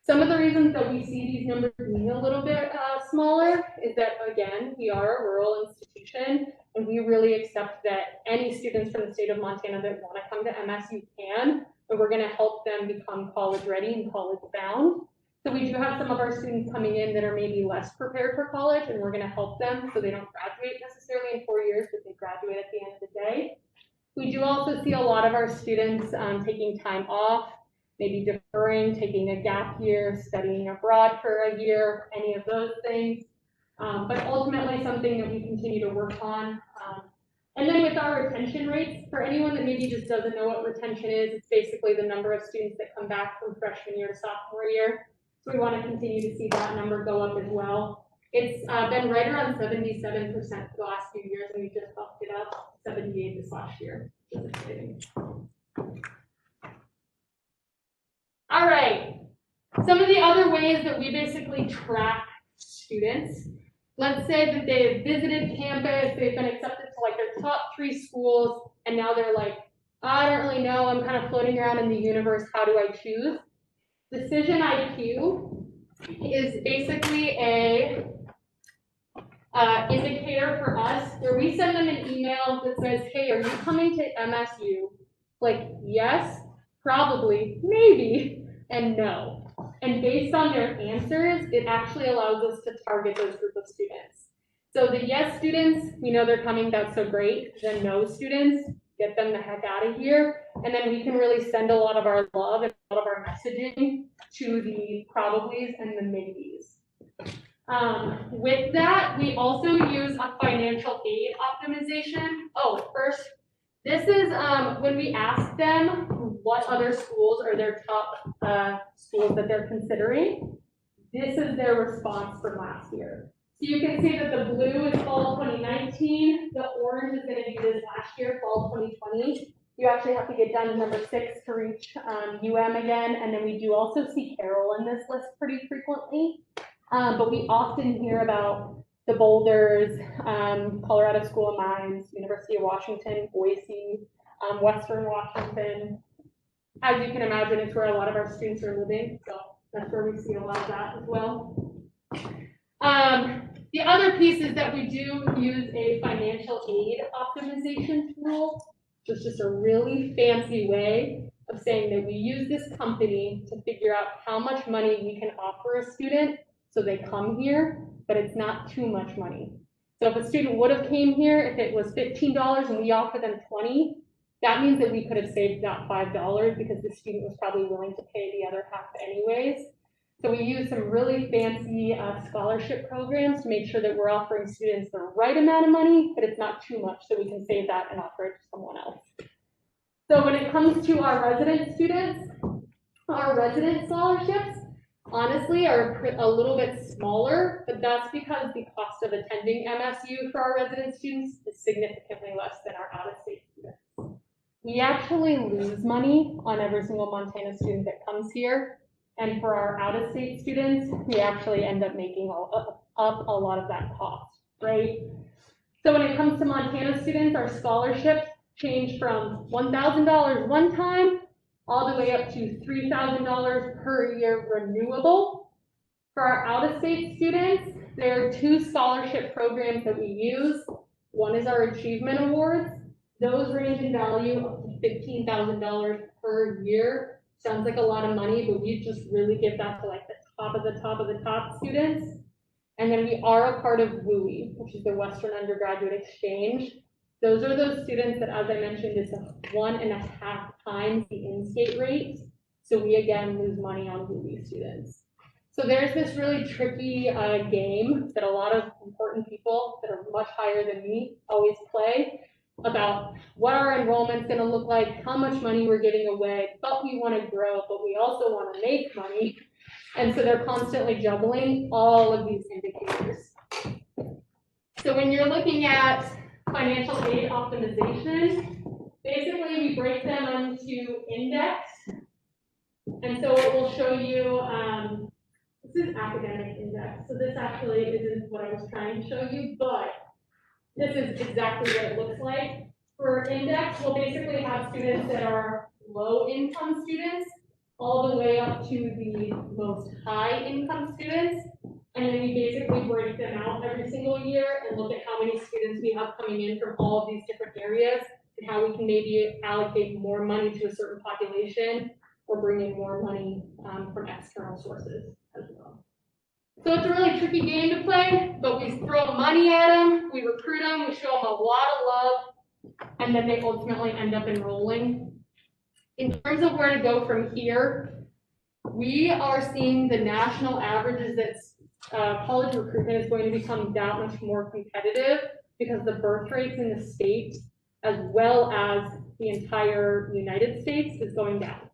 Some of the reasons that we see these numbers being a little bit smaller is that, again, we are a rural institution, and we really accept that any students from the state of Montana that want to come to MSU can, and we're going to help them become college ready and college bound. So we do have some of our students coming in that are maybe less prepared for college, and we're going to help them so they don't graduate necessarily in 4 years, but they graduate at the end of the day. We do also see a lot of our students taking time off, maybe deferring, taking a gap year, studying abroad for a year, any of those things. But ultimately something that we continue to work on. And then with our retention rates, for anyone that maybe just doesn't know what retention is, it's basically the number of students that come back from freshman year to sophomore year. So we want to continue to see that number go up as well. It's been right around 77% for the last few years, and we just bumped it up 78 this last year. Just exciting. All right, some of the other ways that we basically track students. Let's say that they've visited campus, they've been accepted to their top 3 schools, and now they're like, I don't really know, I'm kind of floating around in the universe, how do I choose? Decision IQ is basically a indicator for us where we send them an email that says, hey, are you coming to MSU? Yes, probably, maybe, and no. And based on their answers, it actually allows us to target those group of students. So the yes students, we know they're coming, that's so great. The no students, get them the heck out of here. And then we can really send a lot of our love and a lot of our messaging to the probablys and the maybes. With that, we also use a financial aid optimization. Oh, first, This is, when we ask them what other schools are their top, schools that they're considering, this is their response from last year. So you can see that the blue is fall 2019, the orange is gonna be this last year, fall 2020. You actually have to get down to number 6 to reach, UM again, and then we do also see Carroll in this list pretty frequently. But we often hear about the Boulders, Colorado School of Mines, University of Washington, Boise, Western Washington. As you can imagine, it's where a lot of our students are living, so that's where we see a lot of that as well. The other piece is that we do use a financial aid optimization tool, which is just a really fancy way of saying that we use this company to figure out how much money we can offer a student so they come here, but it's not too much money. So if a student would have came here, if it was $15 and we offer them $20, that means that we could have saved that $5 because the student was probably willing to pay the other half anyways. So we use some really fancy scholarship programs to make sure that we're offering students the right amount of money, but it's not too much, so we can save that and offer it to someone else. So when it comes to our resident students, our resident scholarships, honestly, are a little bit smaller, but that's because the cost of attending MSU for our resident students is significantly less than our out-of-state students. We actually lose money on every single Montana student that comes here. And for our out-of-state students, we actually end up making up a lot of that cost, right? So when it comes to Montana students, our scholarships change from $1,000 one time all the way up to $3,000 per year renewable. For our out-of-state students, there are 2 scholarship programs that we use. One is our Achievement Awards. Those range in value up to $15,000 per year. Sounds like a lot of money, but we just really give that to like the top of the top of the top students. And then we are a part of WUI, which is the Western Undergraduate Exchange. Those are those students that, as I mentioned, is 1.5 times the in-state rate. So we again lose money on WUI students. So there's this really tricky game that a lot of important people that are much higher than me always play about what our enrollment's gonna look like, how much money we're giving away, but we wanna grow, but we also wanna make money. And so they're constantly juggling all of these indicators. So when you're looking at financial aid optimization, basically we break them into index. And so it will show you, this is academic index. So this actually isn't what I was trying to show you, but this is exactly what it looks like. For index, we'll basically have students that are low income students all the way up to the most high income students. And then we basically break them out every single year and look at how many students we have coming in from all of these different areas and how we can maybe allocate more money to a certain population or bring in more money from external sources as well. So it's a really tricky game to play, but we throw money at them, we recruit them, we show them a lot of love, and then they ultimately end up enrolling. In terms of where to go from here, we are seeing the national averages that college recruitment is going to become that much more competitive because the birth rates in the state, as well as the entire United States, is going down.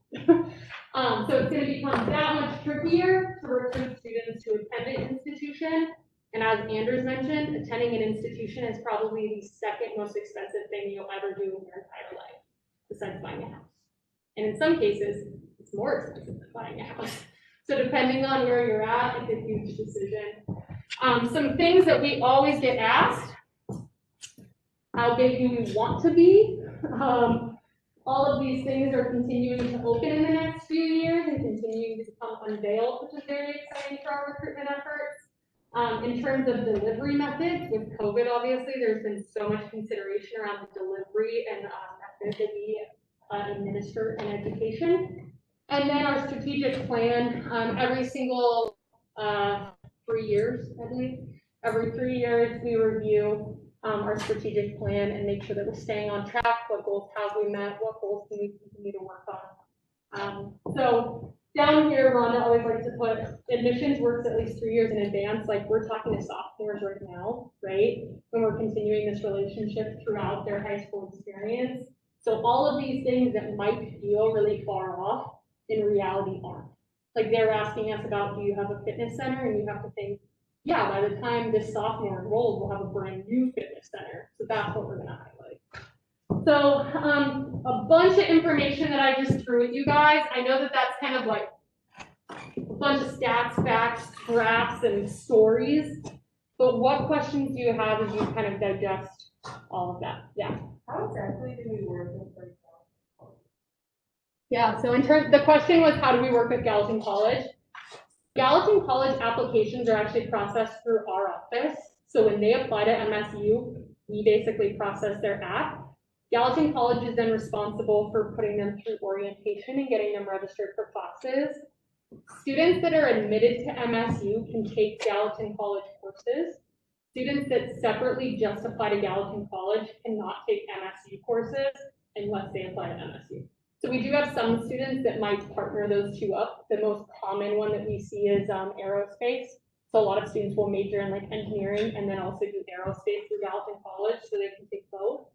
So it's going to become that much trickier to recruit students to attend an institution. And as Anders mentioned, attending an institution is probably the second most expensive thing you'll ever do in your entire life, besides buying a house. And in some cases, it's more expensive than buying a house. So depending on where you're at, it's a huge decision. Some things that we always get asked: how big do we want to be? All of these things are continuing to open in the next few years and continuing to become unveiled, which is very exciting for our recruitment efforts. In terms of delivery methods, with COVID, obviously, there's been so much consideration around the delivery and methods that we administer in education. And then our strategic plan, every single 3 years, I believe, every 3 years we review our strategic plan and make sure that we're staying on track. What goals have we met? What goals do we continue to work on? So down here, Rhonda always likes to put admissions works at least 3 years in advance. Like we're talking to sophomores right now, right? When we're continuing this relationship throughout their high school experience. So all of these things that might feel really far off in reality aren't. Like they're asking us about, do you have a fitness center? And you have to think, yeah, by the time this sophomore enrolls, we'll have a brand new fitness center. So that's what we're gonna highlight. So a bunch of information that I just threw at you guys. I know that that's kind of like a bunch of stats, facts, graphs, and stories. But what questions do you have as you kind of digest all of that? Yeah. How exactly do we work with like Yeah, so the question was, how do we work with Gallatin College? Gallatin College applications are actually processed through our office. So when they apply to MSU, we basically process their app. Gallatin College is then responsible for putting them through orientation and getting them registered for classes. Students that are admitted to MSU can take Gallatin College courses. Students that separately just apply to Gallatin College cannot take MSU courses unless they apply to MSU. So we do have some students that might partner those two up. The most common one that we see is aerospace. So a lot of students will major in like engineering and then also do aerospace through Gallatin College so they can take both.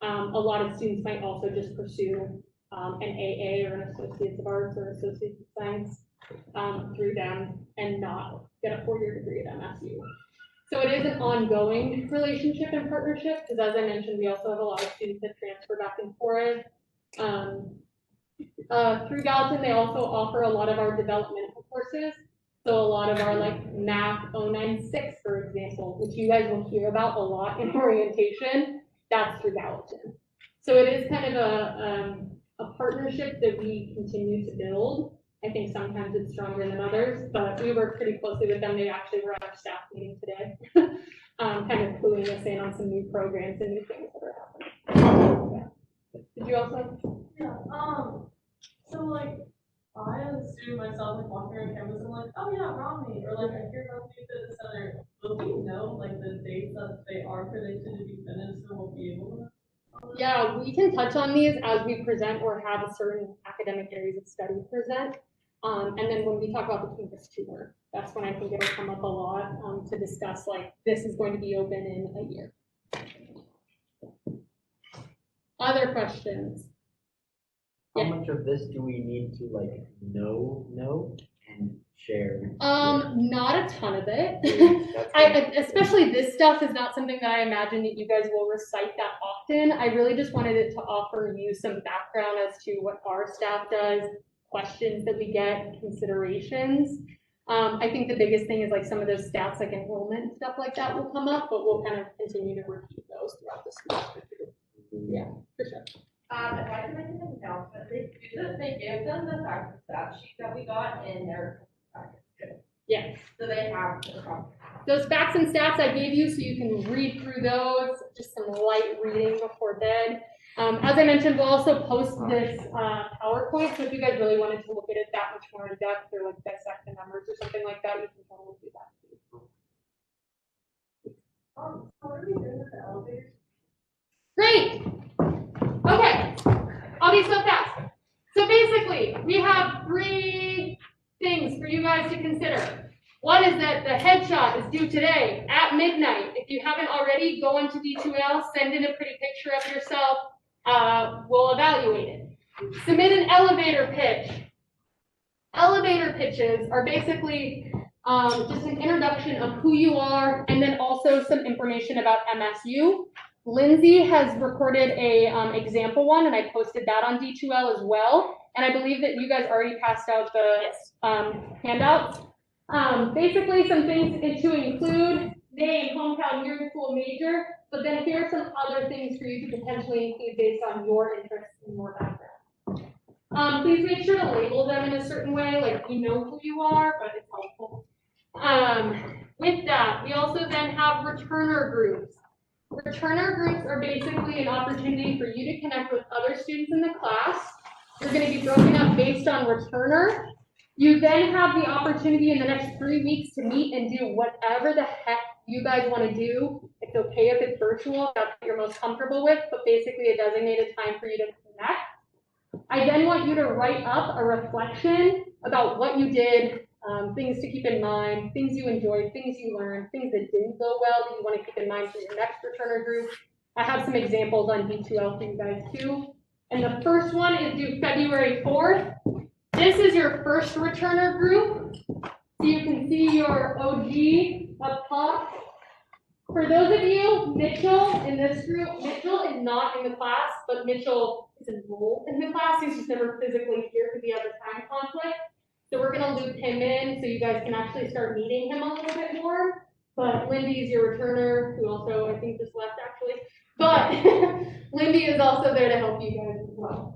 A lot of students might also just pursue an AA or an Associates of Arts or Associates of Science through them and not get a 4-year degree at MSU. So it is an ongoing relationship and partnership because as I mentioned, we also have a lot of students that transfer back and forth. Through Gallatin, they also offer a lot of our developmental courses. So a lot of our like Math 096, for example, which you guys will hear about a lot in orientation, that's through Gallatin. So it is kind of a partnership that we continue to build. I think sometimes it's stronger than others, but we work pretty closely with them. They actually were at our staff meeting today, kind of cluing us in on some new programs and new things that are happening. Yeah. Did you also? Yeah, so like, I as a student myself, like walking around campus, I'm like, oh yeah, Romney, or like I hear about the fitness center. Will we know like the dates that they are predicted to be finished, so we'll be able to? Yeah, we can touch on these as we present or have a certain academic areas of study present. And then when we talk about the campus tour, that's when I think it'll come up a lot to discuss like this is going to be open in a year. Other questions? How Yeah. much of this do we need to like know and share? Not a ton of it. That's good. Especially this stuff is not something that I imagine that you guys will recite that often. I really just wanted it to offer you some background as to what our staff does, questions that we get, considerations. I think the biggest thing is like some of those stats like enrollment and stuff like that will come up, but we'll kind of continue to repeat those throughout the school. Yeah, for sure. If I can make an announcement, they give them the fact stat sheet that we got in their package too. Yeah. So they have the copy. Those facts and stats I gave you so you can read through those, just some light reading before bed. As I mentioned, we'll also post this PowerPoint, so if you guys really wanted to look at it that much more in depth or like dissect the numbers or something like that, you can totally do that too. So what are we doing with the elevators? Great. Okay, I'll be so fast. So basically, we have 3 things for you guys to consider. One is that the headshot is due today at midnight. If you haven't already, go into D2L, send in a pretty picture of yourself. We'll evaluate it. Submit an elevator pitch. Elevator pitches are basically just an introduction of who you are and then also some information about MSU. Lindsay has recorded a example one, and I posted that on D2L as well. And I believe that you guys already passed out the handouts. Basically, some things to include: name, hometown, year of school, major. But then here are some other things for you to potentially include based on your interests and your background. Please make sure to label them in a certain way, like you know who you are, but it's helpful. With that, we also then have returner groups. Returner groups are basically an opportunity for you to connect with other students in the class. You're going to be broken up based on returner. You then have the opportunity in the next 3 weeks to meet and do whatever the heck you guys want to do. It's okay if it's virtual, that's what you're most comfortable with, but basically a designated time for you to connect. I then want you to write up a reflection about what you did, things to keep in mind, things you enjoyed, things you learned, things that didn't go well that you want to keep in mind for your next returner group. I have some examples on D2L for you guys too. And the first one is due February 4th. This is your first returner group. So you can see your OG up top. For those of you, Mitchell in this group, Mitchell is not in the class, but Mitchell is enrolled in the class. He's just never physically here because he has a time conflict. So we're gonna loop him in so you guys can actually start meeting him a little bit more. But Lindy is your returner, who also I think just left actually. But Lindy is also there to help you guys as well.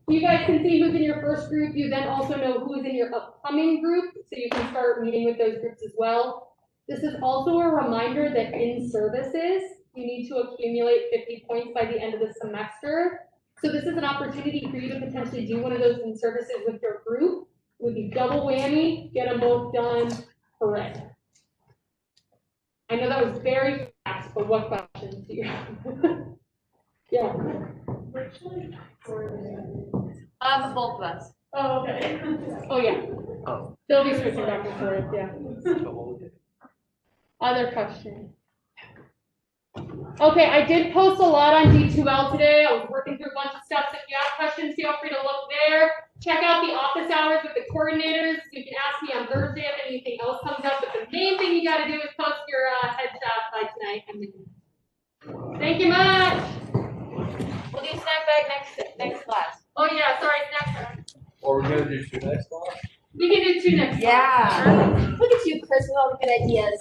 You guys can see who's in your first group. You then also know who's in your upcoming group, so you can start meeting with those groups as well. This is also a reminder that in services, you need to accumulate 50 points by the end of the semester. So this is an opportunity for you to potentially do one of those in services with your group. It would be double whammy, get them both done, hooray. I know that was very fast, but what questions do you have? Yeah. Both of us. Oh, okay. Oh, yeah. Oh. They'll be switching back and forth, yeah. Other questions? Okay, I did post a lot on D2L today. I was working through a bunch of stuff, so if you have questions, feel free to look there. Check out the office hours with the coordinators. You can ask me on Thursday if anything else comes up, but the main thing you gotta do is post your headshot by tonight. Thank you much. We'll do snack bag next class. Oh yeah, sorry, next time. Or we're gonna do 2 next class? We can do 2 next time. Yeah. Look at you, Chris, with all the good ideas.